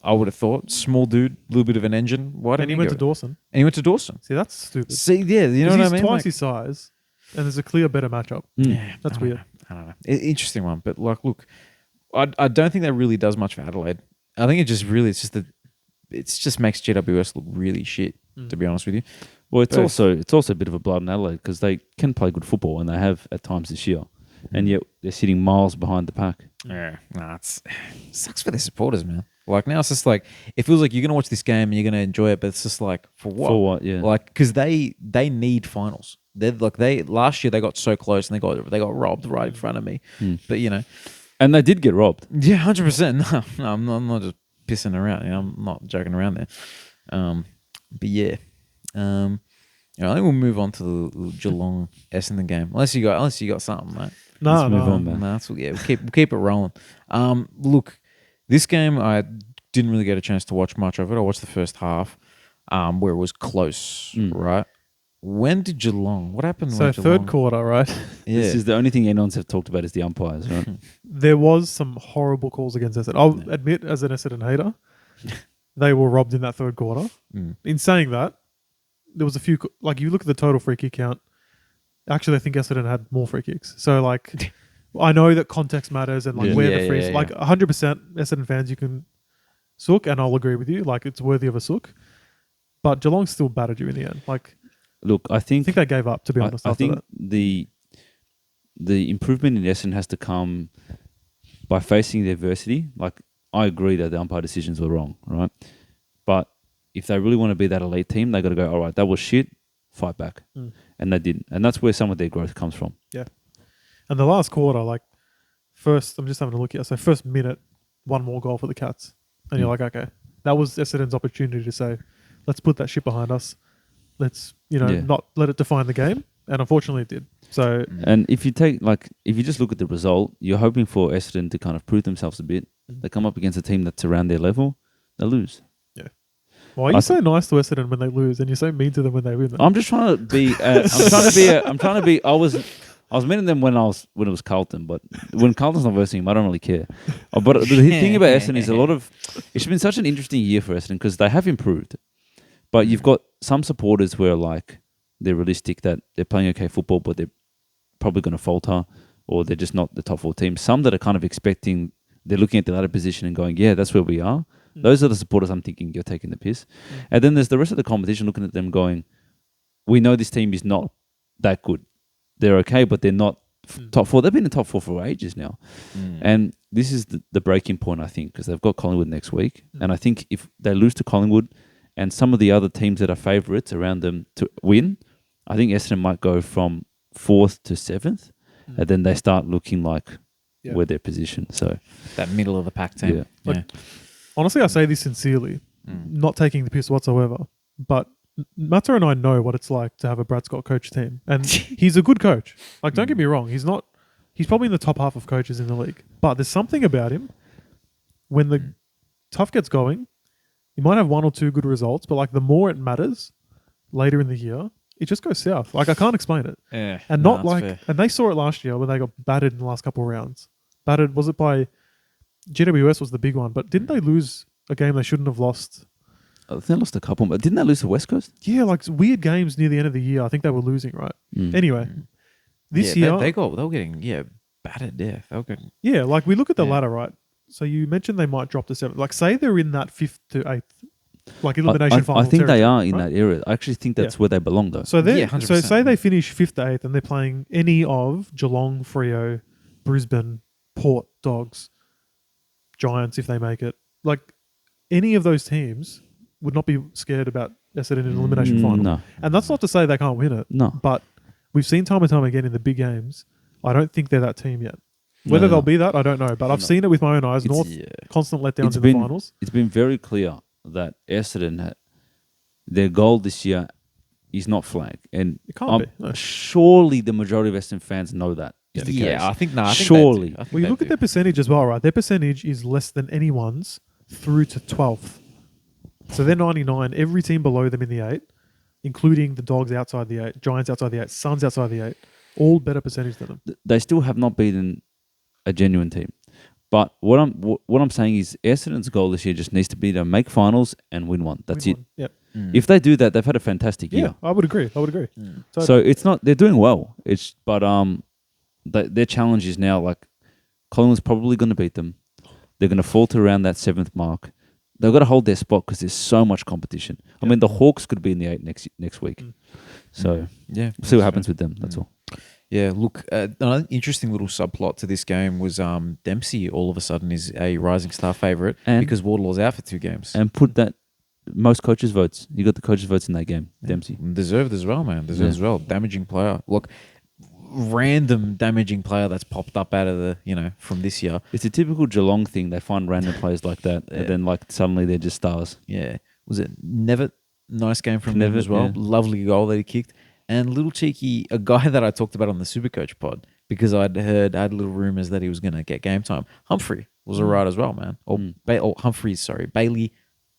I would have thought. Small dude, little bit of an engine. Why And didn't he he went go? to Dawson. And he went to Dawson. See, that's stupid. See, yeah, you know what I He's mean? twice Like- his size, and there's a clear better matchup. Mm. That's weird. I don't know. Interesting one, but like, look, I don't think that really does much for Adelaide. I think it just makes GWS look really shit. To be honest with you, Well, it's Both. also a bit of a blood in Adelaide because they can play good football and they have at times this year, and yet they're sitting miles behind the pack. yeah, it sucks for their supporters, man. Like now, it's just like it feels like you're gonna watch this game and you're gonna enjoy it, but it's just like for what? For what? Yeah. Like because they need finals. They're like last year they got so close and they got robbed right in front of me. But you know, And they did get robbed. yeah, 100%. No, I'm not just pissing around. You know, I'm not joking around there. But yeah, I think we'll move on to the Geelong Essendon game. Unless you got something, mate. No, Let's move no. on, man. No, we'll keep it rolling. Look, this game I didn't really get a chance to watch much of it. I watched the first half, where it was close, right? When did Geelong? What happened? So when third Geelong, quarter, right? Yeah. This is the only thing anyone's have talked about is the umpires, right? There was some horrible calls against Essendon. I'll admit, as an Essendon hater, they were robbed in that third quarter. In saying that, there was a few, like you look at the total free kick count, actually I think Essendon had more free kicks. So like, I know that context matters and like where the free, like 100% Essendon fans you can sook, and I'll agree with you, like it's worthy of a sook. But Geelong still battered you in the end. Like, Look, I think they gave up, to be honest. I think that. the improvement in Essendon has to come by facing the adversity. Like, I agree that the umpire decisions were wrong, right? But if they really want to be that elite team, they got to go, all right, that was shit, fight back. And they didn't. And that's where some of their growth comes from. Yeah. And the last quarter, like, first, I'm just having a look here. So, first minute, one more goal for the Cats. And you're like, okay, that was Essendon's opportunity to say, let's put that shit behind us. Let's, not let it define the game. And unfortunately, it did. So, and if you just look at the result, you're hoping for Essendon to kind of prove themselves a bit. They come up against a team that's around their level, they lose. Yeah. Why are you so nice to Essendon when they lose, and you're so mean to them when they win? I'm just trying to be. I was mean to them when it was Carlton, but when Carlton's not versing them, I don't really care. But the thing about Essendon is it's been such an interesting year for Essendon because they have improved, but you've got some supporters where like they're realistic that they're playing okay football, but they're probably going to falter, or they're just not the top 4 teams. Some that are kind of expecting, they're looking at the ladder position and going, yeah, that's where we are. Those are the supporters I'm thinking you're taking the piss. And then there's the rest of the competition looking at them going, we know this team is not that good. They're okay, but they're not top 4. They've been in top 4 for ages now. And this is the breaking point, I think, because they've got Collingwood next week. And I think if they lose to Collingwood and some of the other teams that are favourites around them to win, I think Essendon might go from 4th to 7th. And then they start looking like where they're positioned. So that middle of the pack team. Yeah. Honestly, I say this sincerely, not taking the piss whatsoever, but Matter and I know what it's like to have a Brad Scott coach team, and he's a good coach. Like, don't get me wrong, he's probably in the top half of coaches in the league, but there's something about him when the tough gets going, he might have 1 or 2 good results, but like the more it matters later in the year, it just goes south. Like, I can't explain it. Yeah, and and they saw it last year when they got battered in the last couple of rounds. Battered, was it by GWS was the big one, but didn't they lose a game they shouldn't have lost? I think they lost a couple, but didn't they lose to West Coast? Yeah, like weird games near the end of the year. I think they were losing, right? Anyway, this year they were getting battered. Yeah, they were getting. Yeah, like we look at the ladder, right? So you mentioned they might drop to 7th. Like, say they're in that 5th to 8th, like elimination final. I think they are in right? that area. I actually think that's where they belong, though. So so say they finish 5th to 8th, and they're playing any of Geelong, Freo, Brisbane, Port, Dogs, Giants if they make it. Like, any of those teams would not be scared about Essendon in an elimination final. No. And that's not to say they can't win it. No. But we've seen time and time again in the big games, I don't think they're that team yet. Whether they'll be that, I don't know. But I've seen it with my own eyes. North, constant letdowns in the finals. It's been very clear that Essendon, their goal this year is not flag. And it can't be. No. Surely the majority of Essendon fans know that. I think surely. Well, you look at their percentage as well, right? Their percentage is less than anyone's through to 12th. So they're 99. Every team below them in the 8, including the Dogs outside the 8, Giants outside the 8, Suns outside the 8, all better percentage than them. They still have not beaten a genuine team. But what I'm saying is Essendon's goal this year just needs to be to make finals and win one. That's it. Yep. If they do that, they've had a fantastic year. I would agree. Totally. So it's not they're doing well. Their challenge is now like Collingwood's probably going to beat them. They're going to falter around that 7th mark. They've got to hold their spot because there's so much competition. I mean, the Hawks could be in the 8 next week. So we'll see what happens with them. That's all. Yeah, look, another interesting little subplot to this game was Dempsey all of a sudden is a rising star favourite because Wardlaw's out for 2 games. And put that most coaches' votes. You got the coaches' votes in that game, Dempsey. Deserved as well, man. Deserved as well. Damaging player. Look, random damaging player that's popped up out of the, from this year. It's a typical Geelong thing. They find random players like that and then like suddenly they're just stars. Yeah. Was it nice game from him Never- as well. yeah. Lovely goal that he kicked. And little cheeky, a guy that I talked about on the Supercoach pod, because I had little rumors that he was going to get game time. Humphrey was alright as well, man. Or, Humphreys, sorry. Bailey.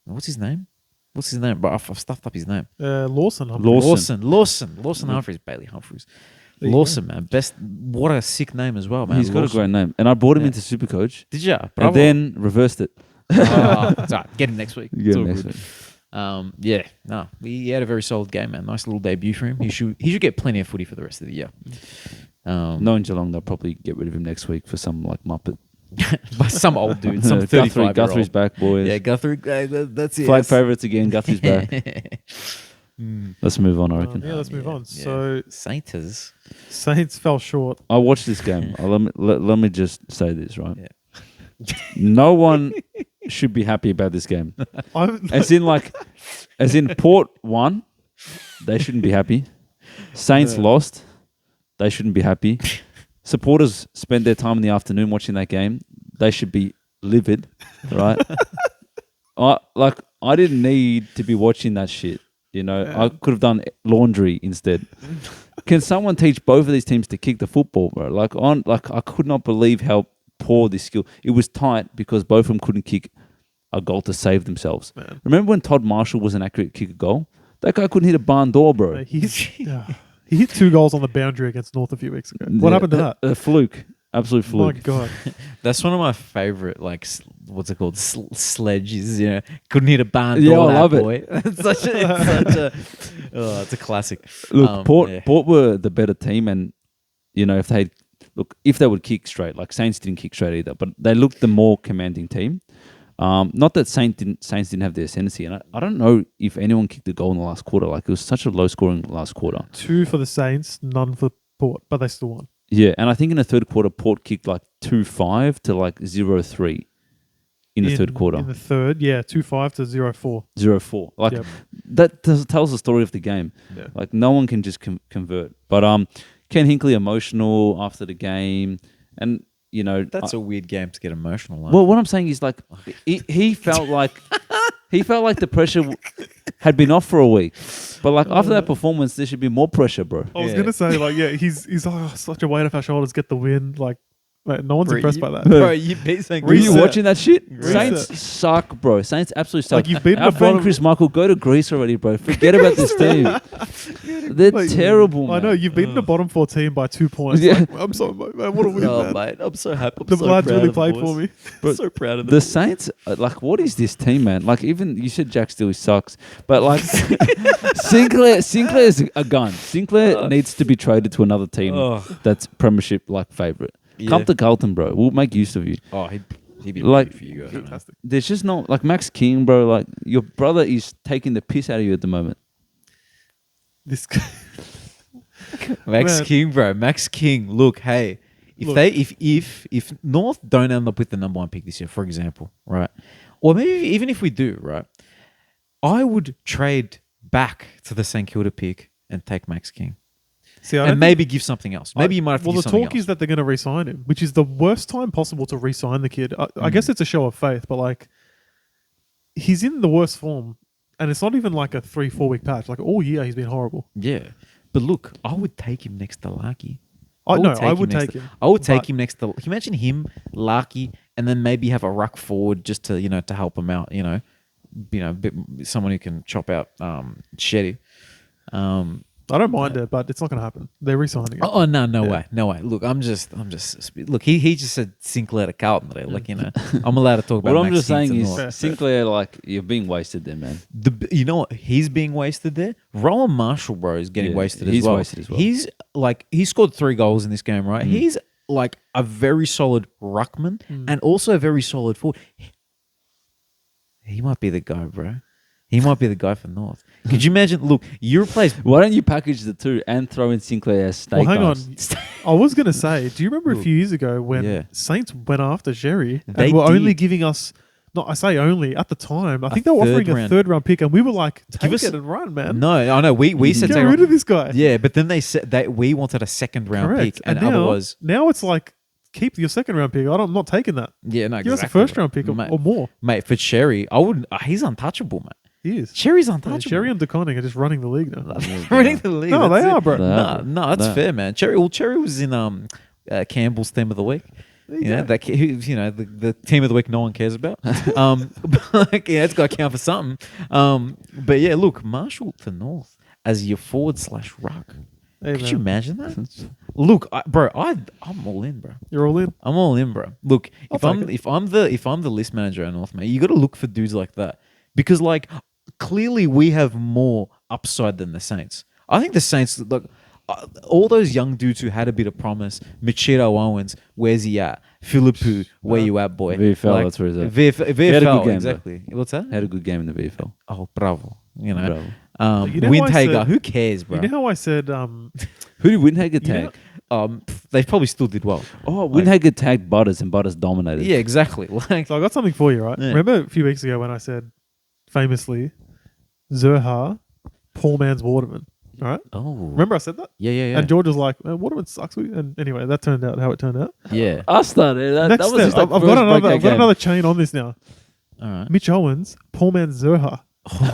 What's his name? But I've stuffed up his name. Lawson. Lawson Humphreys. Bailey Humphreys. There you Lawson, man. What a sick name as well, man. He's got a Lawson. great name. And I brought him into Supercoach Did ya? and Bravo. then reversed it. It's all right. Get him next week. Get It's him all next good. week. He had a very solid game, man. Nice little debut for him. He should get plenty of footy for the rest of the year. Knowing Geelong, they'll probably get rid of him next week for some like Muppet. By some old dude, some 35 Guthrie's back, boys. Yeah, Guthrie. That's it. Flag favourites again. Guthrie's back. Let's move on, I reckon. Yeah, let's move on. So Saints. Saints fell short. I watched this game. Let me just say this, right? Yeah. No one should be happy about this game. I'm, As in Port won, they shouldn't be happy. Saints lost, they shouldn't be happy. Supporters spent their time in the afternoon watching that game. They should be livid, right? I didn't need to be watching that shit. You know, I could have done laundry instead. Can someone teach both of these teams to kick the football, bro? I could not believe how poor this skill. It was tight because both of them couldn't kick a goal to save themselves. Man. Remember when Todd Marshall was an accurate kick a goal? That guy couldn't hit a barn door, bro. he hit 2 goals on the boundary against North a few weeks ago. What happened to that? A fluke. Absolute fluke. My God. That's one of my favorite, like, what's it called? Sledges, you know. Couldn't hit a barn Yeah, door, I that love it. boy. It's a classic. Look, Port were the better team, and you know if they would kick straight, like Saints didn't kick straight either, but they looked the more commanding team. Not that Saints didn't have the ascendancy, and I don't know if anyone kicked a goal in the last quarter. Like it was such a low scoring last quarter. 2 for the Saints, none for Port, but they still won. Yeah, and I think in the third quarter, Port kicked like 2-5 to like 0-3 in the third quarter. In the third, 2-5 to 0-4. 0-4. Like Yep. that tells the story of the game. Yeah. Like no one can just convert. But Ken Hinkley emotional after the game, and you know That's a weird game to get emotional. Like. well, what I'm saying is like he felt like the pressure had been off for a week, but like after that performance, there should be more pressure, bro. I was Yeah. gonna say he's such a weight off our shoulders. Get the win, like mate, no one's Bro, impressed you- by that. Bro, you beat St. Were you Reset. watching that shit? Reset. Saints suck, bro. Saints absolutely suck. Like, you've beaten Our the friend bottom- Chris Michael, go to Greece already, bro. Forget about this team. They're Like, terrible, man. I know you've beaten the bottom 4 team by 2 points. Yeah. Like, I'm sorry, man. What a win, Oh, man. mate, I'm so happy. The lads really played for me. I'm so proud of The Saints, like, what is this team, man? Like, even you said Jack Steele sucks, but like, Sinclair's a gun. Sinclair needs to be traded to another team that's Premiership like favorite. Come Yeah. to Carlton, bro. We'll make use of you. Oh, he'd be Like- like for you guys. Fantastic. There's just no like Max King, bro. Like your brother is taking the piss out of you at the moment. This Max Man. King, bro. Max King. Look, hey, Look. if North don't end up with the number 1 pick this year, for example, right? Or maybe even if we do, right? I would trade back to the St Kilda pick and take Max King. See, I And don't maybe give something else. Maybe you might have to Well, give the something talk else. is that they're going to re-sign him, which is the worst time possible to re-sign the kid. I guess it's a show of faith, but like, he's in the worst form, and it's not even like a 3-4 week patch. Like all year, he's been horrible. Yeah. But look, I would take him next to Larky. I would him next take to- him. I would take but- him next to. Can you imagine him, Larky, and then maybe have a ruck forward just to to help him out. A bit, someone who can chop out Shetty. I don't mind it, but it's not going to happen. They're re-signing him. Oh no, no way. Look, I'm just. Look, he just said Sinclair to Carlton today. Like I'm allowed to talk about. What I'm Max just King saying to is North. Sinclair, like you're being wasted there, man. You know what? He's being wasted there. Rowan Marshall, bro, is getting Yeah, wasted he's as well. wasted as well. He's like he scored 3 goals in this game, right? He's like a very solid ruckman and also a very solid forward. He might be the guy, bro. He might be the guy for North. Could you imagine? Look, you replace. Why don't you package the two and throw in Sinclair as Well, stake hang on. guys? I was going to say, do you remember a few years ago when Yeah. Saints went after Sherry They and were only did. giving us, not I say only, at the time, I think A they were offering third a round. 3rd round pick, and we were like, take us- it and run, man. No, I know. We said Get take- rid of this guy. Yeah, but then they said that we wanted a 2nd round Correct. pick, and now, otherwise, now it's like, keep your 2nd round pick. I'm not taking that. yeah, no, Give us a exactly, 1st round pick mate. or more. Mate, for Sherry, I wouldn't. He's untouchable, mate. He is. Cherry's untouchable. Cherry and DeConning are just running the league now. Running the league. No, that's they it. are, bro. No, that's fair, man. Cherry was in Campbell's team of the week. The team of the week no one cares about. It's got to count for something. But yeah, look, Marshall to North as your forward/ruck. Hey, Could you imagine that? Look, I'm all in, bro. You're all in. I'm all in, bro. Look, I'll if I'm the list manager at North, mate, you got to look for dudes like that because, like, clearly we have more upside than the Saints. I think the Saints, look, all those young dudes who had a bit of promise, Machiro Owens, where's he at? Philippou, where you at, boy? VFL, that's where he's at. VFL, He had a good game, exactly. What's that? Had a good game in the VFL. Oh, bravo. You know, Bravo. You know how I Windhager, said- who cares, bro? You know how I said, Who did Windhager You tag? They probably still did well. Windhager tagged Butters and Butters dominated. Yeah, exactly. Like, so I got something for you, right? Yeah. Remember a few weeks ago when I said, famously, Zerha, poor man's Waterman, all right? oh, Remember I said that? yeah. And George was like, Waterman sucks. And anyway, that turned out how it turned out. Yeah. I started. That Next was step, just like I've got another chain on this now. All right. Mitch Owens, poor man's Zerha.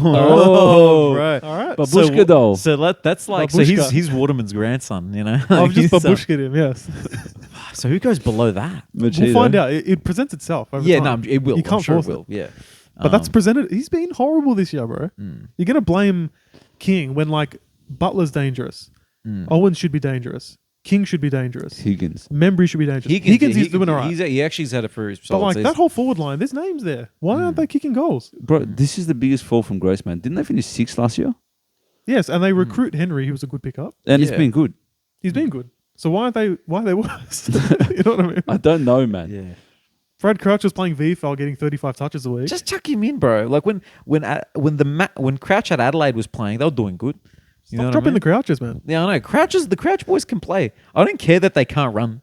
Oh, right. All right? Babushka doll. So that's like Babushka. he's Waterman's grandson, you know. I've just So- babushked him, yes. So who goes below that? We'll find out. It presents itself over Yeah, time. no, it will. You can't I'm sure force it will. Yeah. But that's presented. He's been horrible this year, bro. You're going to blame King when, like, Butler's dangerous. Owens should be dangerous. King should be dangerous. Higgins. Membry should be dangerous. Higgins is doing all right. He actually has had it for his But, like, that whole forward line, there's names there. Why aren't they kicking goals? Bro, this is the biggest fall from grace, man. Didn't they finish 6th last year? Yes, and they recruit Henry. He was a good pickup. And it's Yeah. been good. He's been good. So why are they worse? You know what I mean? I don't know, man. Yeah. Fred Crouch was playing VFL, getting 35 touches a week. Just chuck him in, bro. Like when Crouch at Adelaide was playing, they were doing good. You know Stop what dropping I mean? the Crouches, man. Yeah, I know. The Crouch boys can play. I don't care that they can't run.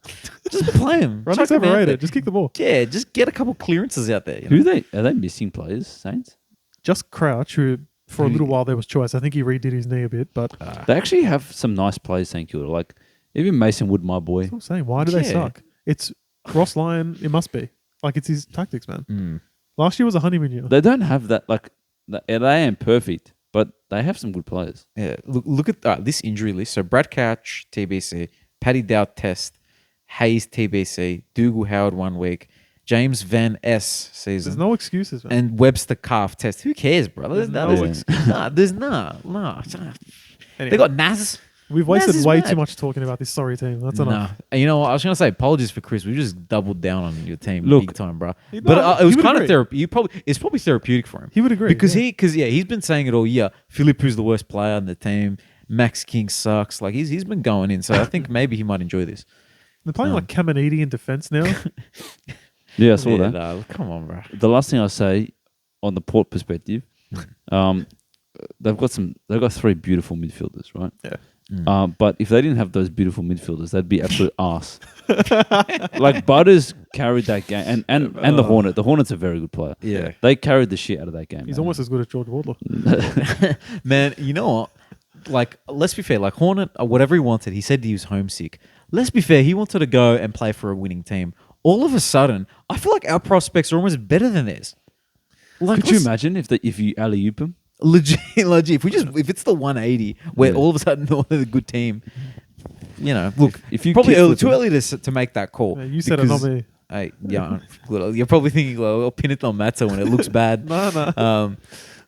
Just play them. Running's overrated. Just kick the ball. Yeah, just get a couple clearances out there. You Who know? are they missing players, Saints? Just Crouch, who for a little while there was choice. I think he redid his knee a bit, but They actually have some nice players, St Kilda. Like, even Mason Wood, my boy. that's what I'm saying. Why do they Yeah. suck? It's Ross Lyon. It must be. Like, it's his tactics, man. Last year was a honeymoon year. They don't have that, like, they ain't perfect, but they have some good players. Yeah, look at this injury list. So Brad Couch, TBC, Paddy Dow test, Hayes TBC, Dougal Howard 1 week, James Van S season, There's no excuses, man. and Webster calf test. Who cares, bro? There's no excuse. There's nah. Anyway, They got Naz. we've wasted Naz is way mad. too much talking about this sorry team. That's Nah. enough. And you know what? I was gonna say apologies for Chris. We just doubled down on your team Look, big time, bro. No, But it he was would kind of agree. therapeutic. It's probably therapeutic for him. He would agree. Because yeah. he's been saying it all year. Philippou's the worst player on the team. Max King sucks. Like he's been going in. So I think maybe he might enjoy this. They're playing like Caminiti in defence now. Yeah, I saw Yeah, that. nah, come on, bro. The last thing I say on the Port perspective, they've got 3 beautiful midfielders, right? Yeah. But if they didn't have those beautiful midfielders, they'd be absolute arse. Like Butters carried that game, and the Hornet. The Hornet's a very good player. Yeah. They carried the shit out of that game. He's man. almost as good as George Wardlaw. Man, you know what? Like, let's be fair. Like Hornet, whatever he wanted, he said he was homesick. Let's be fair. He wanted to go and play for a winning team. All of a sudden, I feel like our prospects are almost better than theirs. Like, Could you imagine if you alley-oop him? legit? If it's the 180 where all of a sudden they're a good team, you know. Look, If you probably kick too with early to make that call. Yeah, you said it, not because- me. Hey, yeah, you're probably thinking, well, I'll pin it on Matzo when it looks bad. No.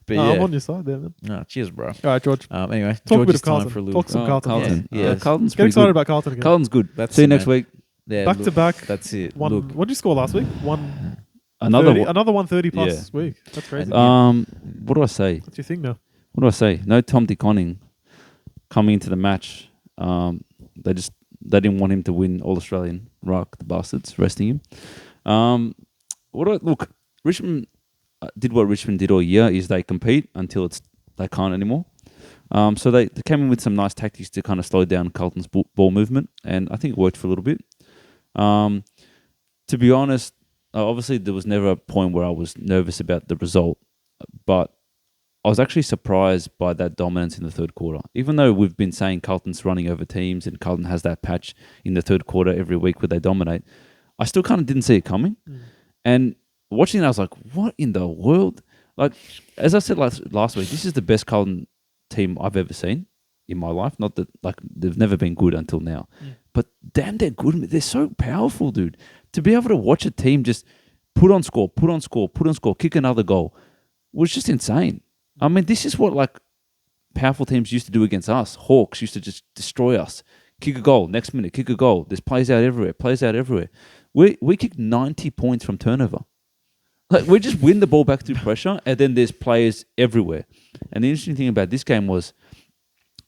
But No, yeah, I'm on your side there, man. no, cheers, bro. All right, George. Anyway, Talk a George bit is of time Carlton. for a little. Talk some Carlton. Carlton. Yeah, Carlton's Get pretty excited good. about Carlton again. Carlton's good. That's See you it, next man. week. Yeah, Back to back. That's it. One. Look, What did you score last week? 130. Another one. Another 130 plus week. That's crazy. What do I say? What's your thing now? What do I say? No Tom DeConning coming into the match. They didn't want him to win All Australian. Rock the bastards, resting him. Look? Richmond did what Richmond did all year. Is they compete until they can't anymore. So they came in with some nice tactics to kind of slow down Carlton's ball movement, and I think it worked for a little bit. To be honest, obviously there was never a point where I was nervous about the result, but I was actually surprised by that dominance in the third quarter. Even though we've been saying Carlton's running over teams and Carlton has that patch in the third quarter every week where they dominate, I still kind of didn't see it coming. And watching it, I was like, what in the world? Like, as I said last week, this is the best Carlton team I've ever seen in my life. Not that, like, they've never been good until now. But damn, they're good. They're so powerful, dude. To be able to watch a team just put on score, kick another goal was just insane. I mean, this is what, like, powerful teams used to do against us. Hawks used to just destroy us. Kick a goal, next minute, kick a goal. There's plays out everywhere. We kick 90 points from turnover. Like, we just win the ball back through pressure, and then there's players everywhere. And the interesting thing about this game was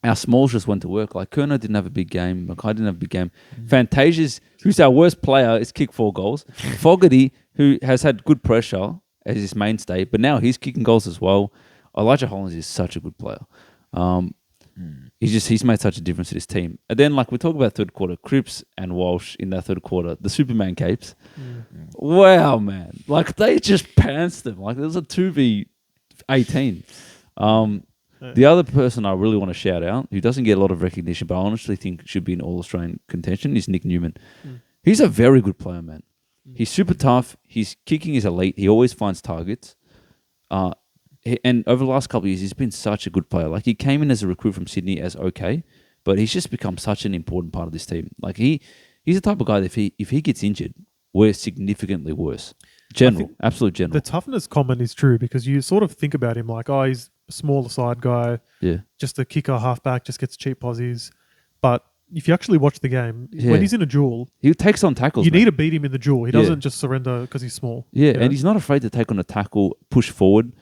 our smalls just went to work. Like, Kerno didn't have a big game. Mackay didn't have a big game. Fantasia's, who's our worst player, is kicked 4 goals. Fogarty, who has had good pressure as his mainstay, but now he's kicking goals as well. Elijah Hollins is such a good player. He's made such a difference to this team. And then, like, we talk about third quarter, Cripps and Walsh in that third quarter, the Superman capes. Wow, man. Like, they just pantsed them. Like, there's a 2v18. The other person I really want to shout out, who doesn't get a lot of recognition, but I honestly think should be in All-Australian contention, is Nick Newman. He's a very good player, man. He's super tough. His kicking is elite. He always finds targets. And over the last couple of years, he's been such a good player. Like, he came in as a recruit from Sydney as okay, but he's just become such an important part of this team. Like, he's the type of guy that if he gets injured, we're significantly worse. Absolute general. The toughness comment is true because you sort of think about him like, oh, he's a smaller side guy. Yeah. Just a kicker, halfback, just gets cheap posies. But if you actually watch the game, when he's in a duel, he takes on tackles. You need to beat him in the duel. He doesn't just surrender because he's small. Yeah, and he's not afraid to take on a tackle, push forward.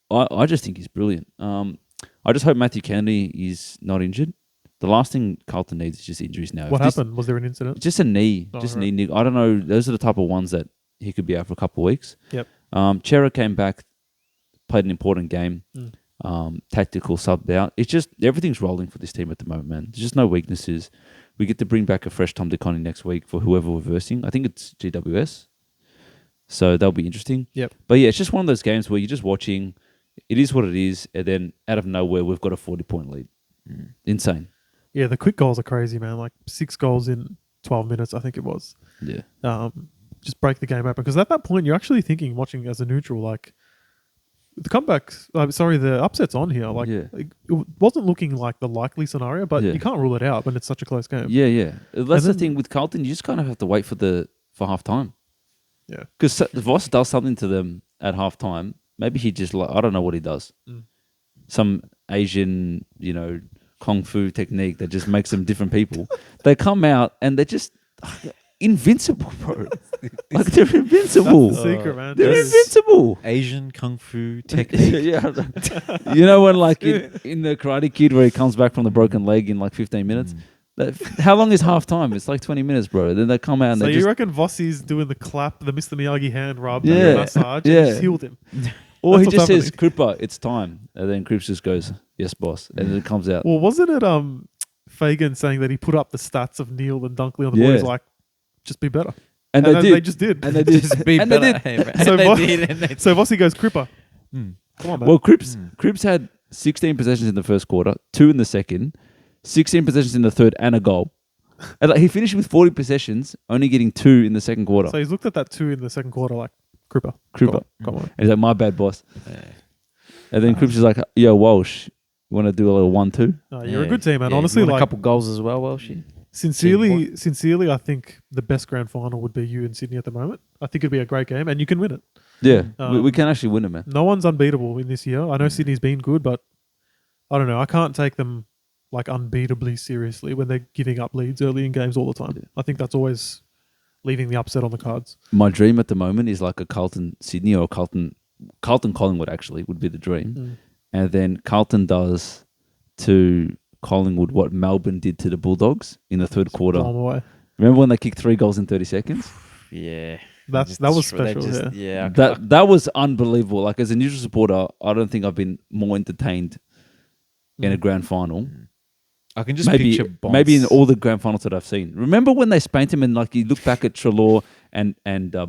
I just think he's brilliant. I just hope Matthew Kennedy is not injured. The last thing Carlton needs is just injuries now. What happened? Was there an incident? Just a knee. Knee. I don't know. Those are the type of ones that he could be out for a couple of weeks. Yep. Chera came back, played an important game. Tactical subbed out. It's just everything's rolling for this team at the moment, man. There's just no weaknesses. We get to bring back a fresh Tom DeConnie next week for whoever we're versing. I think it's GWS. So that'll be interesting. Yep. But yeah, it's just one of those games where you're just watching. It is what it is, and then out of nowhere, we've got a 40-point lead. Insane. Yeah, the quick goals are crazy, man. Like 6 goals in 12 minutes, I think it was. Yeah. Just break the game open. Because at that point, you're actually thinking, watching as a neutral, like, the comebacks, the upset's on here. Like, it wasn't looking like the likely scenario, but you can't rule it out when it's such a close game. Yeah. That's the thing with Carlton. You just kind of have to wait for half time. Yeah. Because Voss does something to them at half time. Maybe he just, I don't know what he does. Some Asian, kung fu technique that just makes them different people. They come out and they're just invincible, bro. Like, they're invincible. That's the secret, man. They're invincible. Asian kung fu technique. Yeah. You know when, like, in the Karate Kid where he comes back from the broken leg in like 15 minutes? How long is half time? It's like 20 minutes, bro. Then they come out and so they you reckon Vossi's doing the clap, the Mr. Miyagi hand rub, and Yeah. the massage, Yeah. and just healed him? Or That's he just what's says, Cripper, it's time. And then Cripps just goes, yes, boss. And then it comes out. Well, wasn't it Fagan saying that he put up the stats of Neil and Dunkley on the board? He's like, just be better. And then they did. They just did. And they did. Just be And better. they did. So They Vos- did, and they So Vossi goes, Cripper. Come on, man. Well, Cripps had 16 possessions in the first quarter, 2 in the second, 16 possessions in the third, and a goal. And like, he finished with 40 possessions, only getting 2 in the second quarter. So he's looked at that 2 in the second quarter like, Cripper. Cripper. Come on. And he's like, my bad, boss. Yeah. And then Cripps is like, yo, Walsh, you want to do a little 1-2? No, you're a good team, man. Yeah, Honestly, you want like, a couple goals as well, Welshie. sincerely, I think the best grand final would be you in Sydney at the moment. I think it'd be a great game, and you can win it. Yeah, we can actually win it, man. No one's unbeatable in this year. I know Sydney's been good, but I don't know. I can't take them like unbeatably seriously when they're giving up leads early in games all the time. Yeah. I think that's always leaving the upset on the cards. My dream at the moment is like a Carlton Sydney or Carlton Collingwood actually would be the dream. And then Carlton does to Collingwood what Melbourne did to the Bulldogs in the third quarter. Blow 'em away. Remember when they kicked 3 goals in 30 seconds? Yeah. That was special. Yeah. That was unbelievable. Like, as a neutral supporter, I don't think I've been more entertained in a grand final. I can just picture Bonds. Maybe in all the grand finals that I've seen. Remember when they spanked him and like you look back at Trelaw and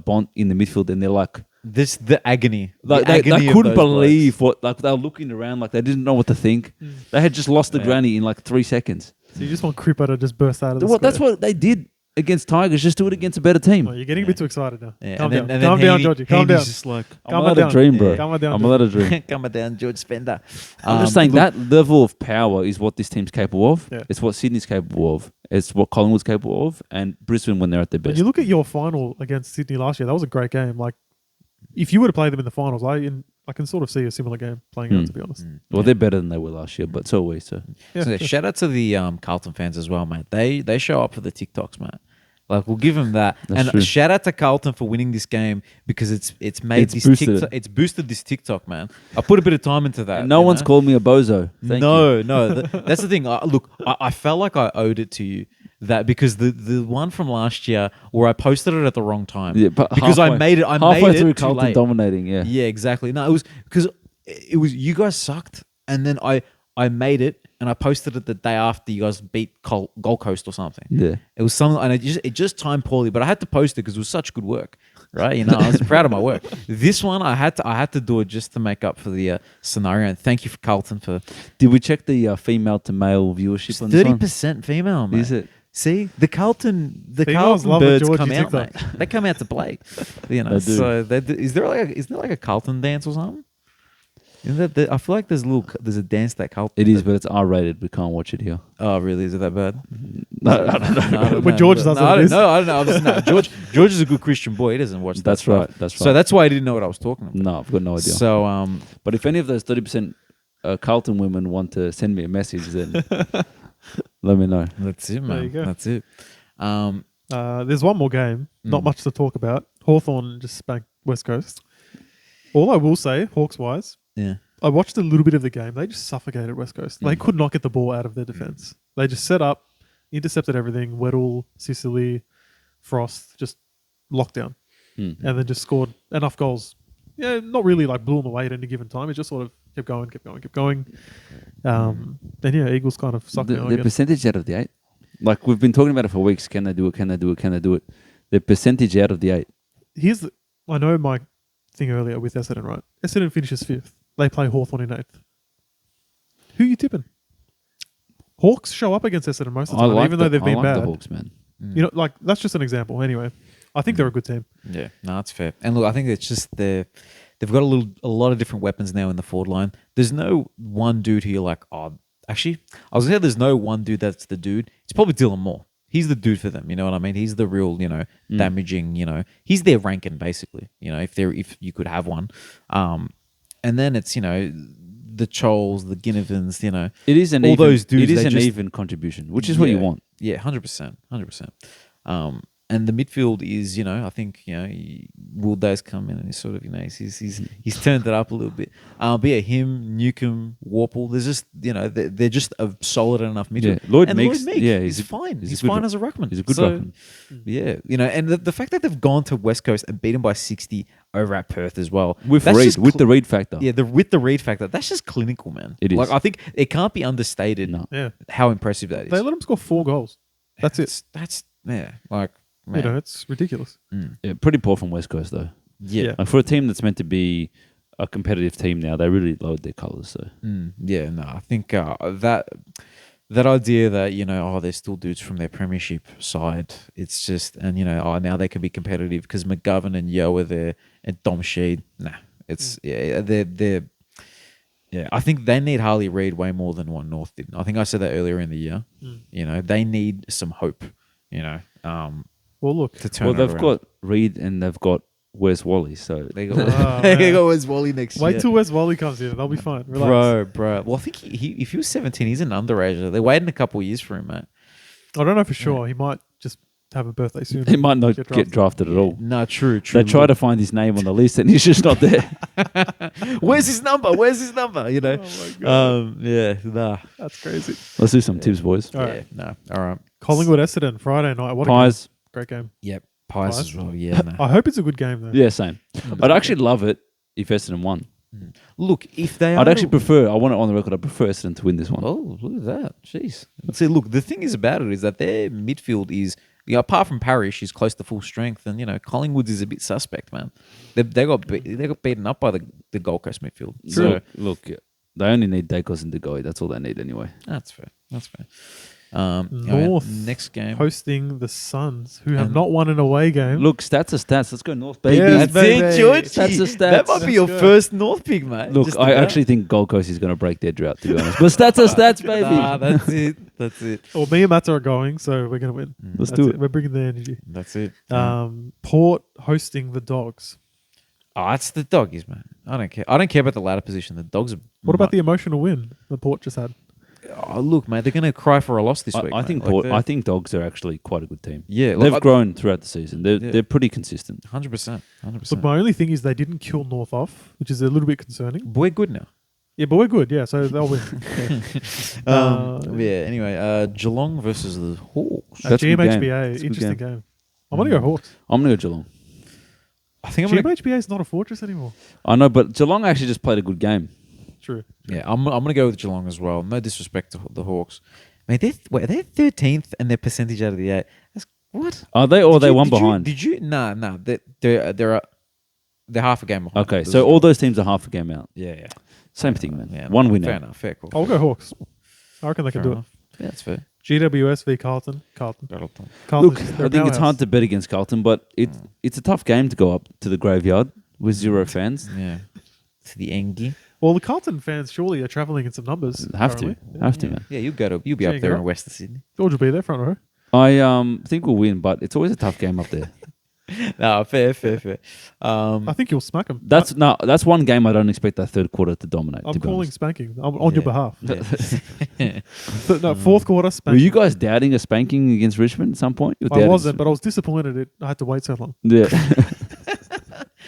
Bont in the midfield and they're like, the agony. like The they agony of couldn't those believe what, like they were looking around like they didn't know what to think. They had just lost the granny in like 3 seconds. So you just want Cripper to just burst out of the Well, square. that's what they did against Tigers. Just do it against a better team. Oh, you're getting a bit too excited now. Yeah, Calm and down. then Calm down, Heaney- Georgie. Calm down. Heaney's just like, I'm Calm allowed down. to dream, bro. Yeah. Calm down, I'm allowed to dream. come down, George Spender. I'm just saying look, that level of power is what this team's capable of. Yeah. It's what Sydney's capable of. It's what Collingwood's capable of, and Brisbane when they're at their When best. you look at your final against Sydney last year, that was a great game. Like, if you were to play them in the finals, I can sort of see a similar game playing out, to be honest. Well, they're better than they were last year, but so are we. So Yeah. So shout out to the Carlton fans as well, mate. They show up for the TikToks, mate. Like, we'll give them that. That's and true. shout out to Carlton for winning this game because it's made It's this boosted TikTok. it. It's boosted this TikTok, man. I put a bit of time into that. and no you one's know? called me a bozo. Thank you. No. That's the thing. Look, I felt like I owed it to you that because the one from last year where I posted it at the wrong time. Yeah, but because I made it. I halfway made it through too Carlton late. dominating. Yeah. Yeah, exactly. No, it was because it was you guys sucked, and then I made it and I posted it the day after you guys beat Gold Coast or something. Yeah. It was something, and it just timed poorly, but I had to post it because it was such good work, right? You know, I was proud of my work. This one, I had to do it just to make up for the scenario. And thank you for Carlton for Did we check the female to male viewership on this one? 30% female, mate. Is it? See, the Females Carlton love a birds Georgie come out, mate. TikTok. They come out to play. You know, They do. so is there like a Carlton dance or something? Isn't that I feel like there's a dance that Carlton. It is, but it's R-rated. We can't watch it here. Oh, really? Is it that bad? No, I don't know. No, I don't When know. George does no, it, I it don't is. know. I don't know. Obviously, no. George is a good Christian boy. He doesn't watch that That's stuff. right. That's right. So that's why I didn't know what I was talking about. No, I've got no idea. So But if any of those 30% Carlton women want to send me a message, then let me know. that's it, man. There you go. That's it. There's one more game. Not much to talk about. Hawthorn just spanked West Coast. All I will say, Hawks-wise, Yeah. I watched a little bit of the game. They just suffocated West Coast. They could not get the ball out of their defense. They just set up, intercepted everything. Weddle, Sicily, Frost, just locked down. And then just scored enough goals. Yeah, not really like blew them away at any given time. It just sort of kept going. And yeah, Eagles kind of sucked now, I The guess. percentage out of the 8. Like, we've been talking about it for weeks. Can they do it? Can they do it? Can they do it? The percentage out of the 8. I know my thing earlier with Essendon, right? Essendon finishes 5th. They play Hawthorn in 8th. Who are you tipping? Hawks show up against Essendon most of the time, even though they've been I like bad. the Hawks, man. You know, like that's just an example. Anyway, I think they're a good team. Yeah, no, that's fair. And look, I think it's just they've got a lot of different weapons now in the forward line. There's no one dude who you're like, oh, actually, I was gonna say there's no one dude that's the dude. It's probably Dylan Moore. He's the dude for them. You know what I mean? He's the real, damaging. He's their Rankin basically. If you could have one. And then it's the Choles, the Ginnivans. It is an all even, those dudes. It is they an just- even contribution, which is what you want. Yeah, 100%. And the midfield is, I think, Will Days come in and he's sort of, he's turned it up a little bit. But yeah, him, Newcomb, Warple, there's just, they're just a solid enough midfield. Yeah, Lloyd and Meeks, Lloyd Meeks, yeah, he's he's a- fine. he's a He's good fine ru- as a ruckman. He's a good So, ruckman. Yeah, and the fact that they've gone to West Coast and beaten by 60 over at Perth as well. With that's Reed, just with the Reed factor. Yeah, with the Reed factor, that's just clinical, man. It is. Like, I think it can't be understated No. Yeah, how impressive that is. they let them score 4 goals. That's it. That's like, man. It's ridiculous. Yeah, pretty poor from West Coast, though. Yeah. Like, for a team that's meant to be a competitive team now, they really lowered their colours. So Yeah, no, I think that idea that there's still dudes from their premiership side. It's just now they can be competitive because McGovern and Yo are there and Dom Sheed. Nah, it's they're yeah. I think they need Harley Reid way more than what North did. I think I said that earlier in the year. They need some hope. Well, look, To turn. well, it they've around. got Reed and they've got Where's Wally. So They got. Oh, they man. got Wes Wally next year. wait till Wes Wally comes in. They'll be fine. Relax. Bro. Well, I think if he was 17, he's an underager. They're waiting a couple of years for him, mate. I don't know for sure. He might just have a birthday soon. he might not get drafted at all. No, true. They try to find his name on the list and he's just not there. Where's his number? Oh my god, Yeah. Nah. that's crazy. Let's do some tips, boys. All right, Yeah. No. All right. Collingwood Essendon Friday night. What a game. Pies. Great game. Yep. Pies Pies? as well. Yeah. No. I hope it's a good game though. Yeah, same. I'd actually love it if Essendon won. Look, if they I'd are actually prefer, I want it on the record, I prefer Essendon to win this one. Oh, look at that. Jeez. See, look, the thing is about it is that their midfield is, apart from Parrish, is close to full strength. And, Collingwood's is a bit suspect, man. They got beaten up by the Gold Coast midfield. So, Look, they only need Dacos and Degoe. That's all they need anyway. that's fair. North next game. hosting the Suns, who have And- not won an away game. Look, stats are stats. Let's go North, baby. Yes, That's it, baby. George. That's the stats. That might be your Let's go. first North pick, mate. Look, Just I about. actually think Gold Coast is going to break their drought, to be honest. But stats are stats, baby. Nah, that's it. That's it. Well, me and Matt are going, so we're going to win. Let's That's do it. We're bringing the energy. That's it. Port hosting the Dogs. Oh, it's the doggies, man. I don't care. I don't care about the ladder position. The dogs are. What about the emotional win that Port just had? Oh, look, mate. They're going to cry for a loss this week. I mate. think Like, Port, they're- I think Dogs are actually quite a good team. Yeah, They've grown throughout the season. They're pretty consistent. 100%. 100%. Look, my only thing is they didn't kill North off, which is a little bit concerning. We're good now. Yeah, but we're good. Yeah, so they'll win. Yeah. Anyway, Geelong versus the Hawks. That's a good game. GMHBA, That's a good interesting game. game. I'm going to go Hawks. I'm going to go Geelong. I think I'm gonna. GMHBA is not a fortress anymore. I know, but Geelong actually just played a good game. True. Yeah, I'm gonna go with Geelong as well. No disrespect to the Hawks. I mean, they're 13th and their percentage out of the 8. That's what? Are they or are they one behind? Did you? Nah. They're half a game behind. Okay, so all those teams are half a game out. Yeah. Same thing, man. Yeah, One win Fair out. enough. Fair call. I'll go Hawks. I reckon they Fair can do enough. Yeah, that's fair. it. GWS v Carlton. Carlton. Carlton. Look, Carlton's- I they're a think it's hard powerhouse. to bet against Carlton, but it's a tough game to go up to the graveyard with 0 fans. Yeah. To the Engie. Well, the Carlton fans surely are travelling in some numbers. Have to, currently. have to, man. Yeah, you'll be up Cheering there it in up. Western Sydney. George will be there, front row. I think we'll win, but it's always a tough game up there. No, fair. I think you'll smack them. That's one game I don't expect that third quarter to dominate. I'm to be calling honest. spanking. I'm on your Yeah. behalf. Yeah. No, fourth quarter Were spanking. you guys doubting a spanking against Richmond at some point? You were I doubting- wasn't, but I was disappointed. I had to wait so long. Yeah.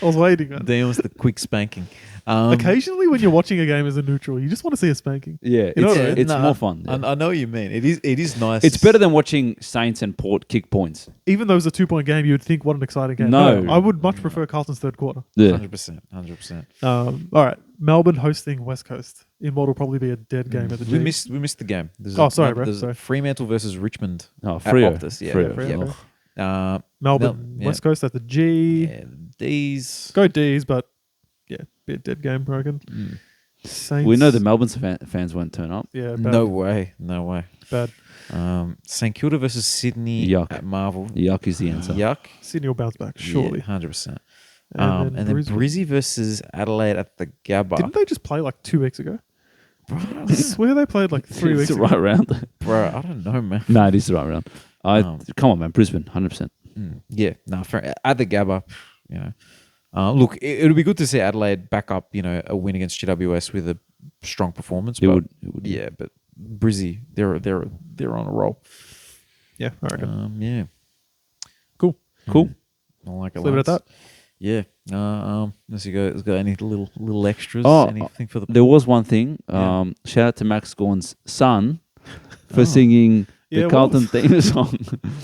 I was waiting. Man. There was the quick spanking. Occasionally, when you're watching a game as a neutral, you just want to see a spanking. Yeah, You know it's, what I mean? it's Nah, more fun. yeah. I know what you mean. It is nice. It's better than watching Saints and Port kick points. Even though it's a 2-point game, you would think, what an exciting game. No. I would much prefer Carlton's third quarter. Yeah. 100%. All right, Melbourne hosting West Coast. In what will probably be a dead game at the We G. missed the game. There's Oh, sorry, bro. There's Sorry. Fremantle versus Richmond. Oh, at Freo. Optus. Yeah, Freo. Freo. yeah. Melbourne, yeah. West Coast at the G. Yeah, these. Go D's, but yeah, be a dead game, I reckon. Mm. Saints. We know the Melbourne fans won't turn up. Yeah, bad. No way. Bad. St Kilda versus Sydney Yuck. at Marvel. Yuck is the answer. Yuck. Sydney will bounce back, surely. 100%. And And then then Brizzy versus Adelaide at the Gabba. Didn't they just play like 2 weeks ago? I swear they played like 3 It's weeks the ago. right round. Bro, I don't know, man. No, it is the right round. Um, Come on, man. Brisbane, 100%. Yeah, no, at the Gabba, you know. Look, it'll be good to see Adelaide back up, a win against GWS with a strong performance. It but would. Yeah, but Brizzy, they're on a roll. Yeah, I reckon. Yeah, Cool. Cool. I like it. Leave it at that. Yeah. Let's got any little extras? Oh, Anything for the There was one thing. Yeah. Shout out to Max Gorn's son for singing Yeah, the it Carlton was. theme song.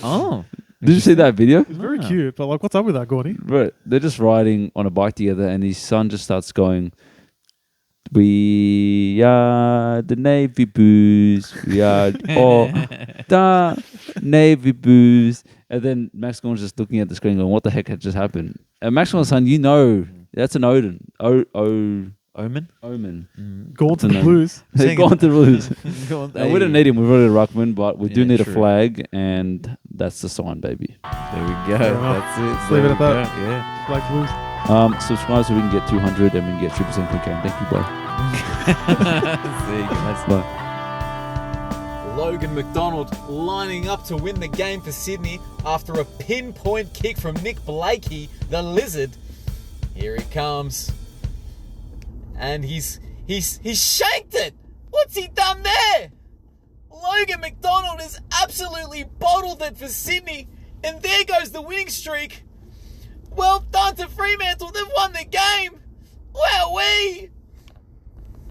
Oh, Did you see that video? It's very Ah. cute, but like, what's up with that, Gordy? Bro, they're just riding on a bike together, and his son just starts going, "We are the Navy Boos. We are all the Navy Boos." And then Max Gorn's just looking at the screen, going, "What the heck had just happened?" And Max Gorn's son, that's an Odin. Omen. Omen. Gone to the No. Blues. They've gone to lose. Go on, No, we don't need him. We've already Ruckman, but we do Yeah, need a true. flag, and that's the sign, baby. There we go. Fair enough. That's it. Let's leave it There at we that. go. Yeah. Like Blues. Subscribe so we can get 200 and we can get 3% cocaine. Thank you, bro. There you go. That's Bye. Logan McDonald lining up to win the game for Sydney after a pinpoint kick from Nick Blakey, the Lizard. Here he comes. And he's shanked it. What's he done there? Logan McDonald has absolutely bottled it for Sydney. And there goes the winning streak. Well done to Fremantle. They've won the game. Wowee.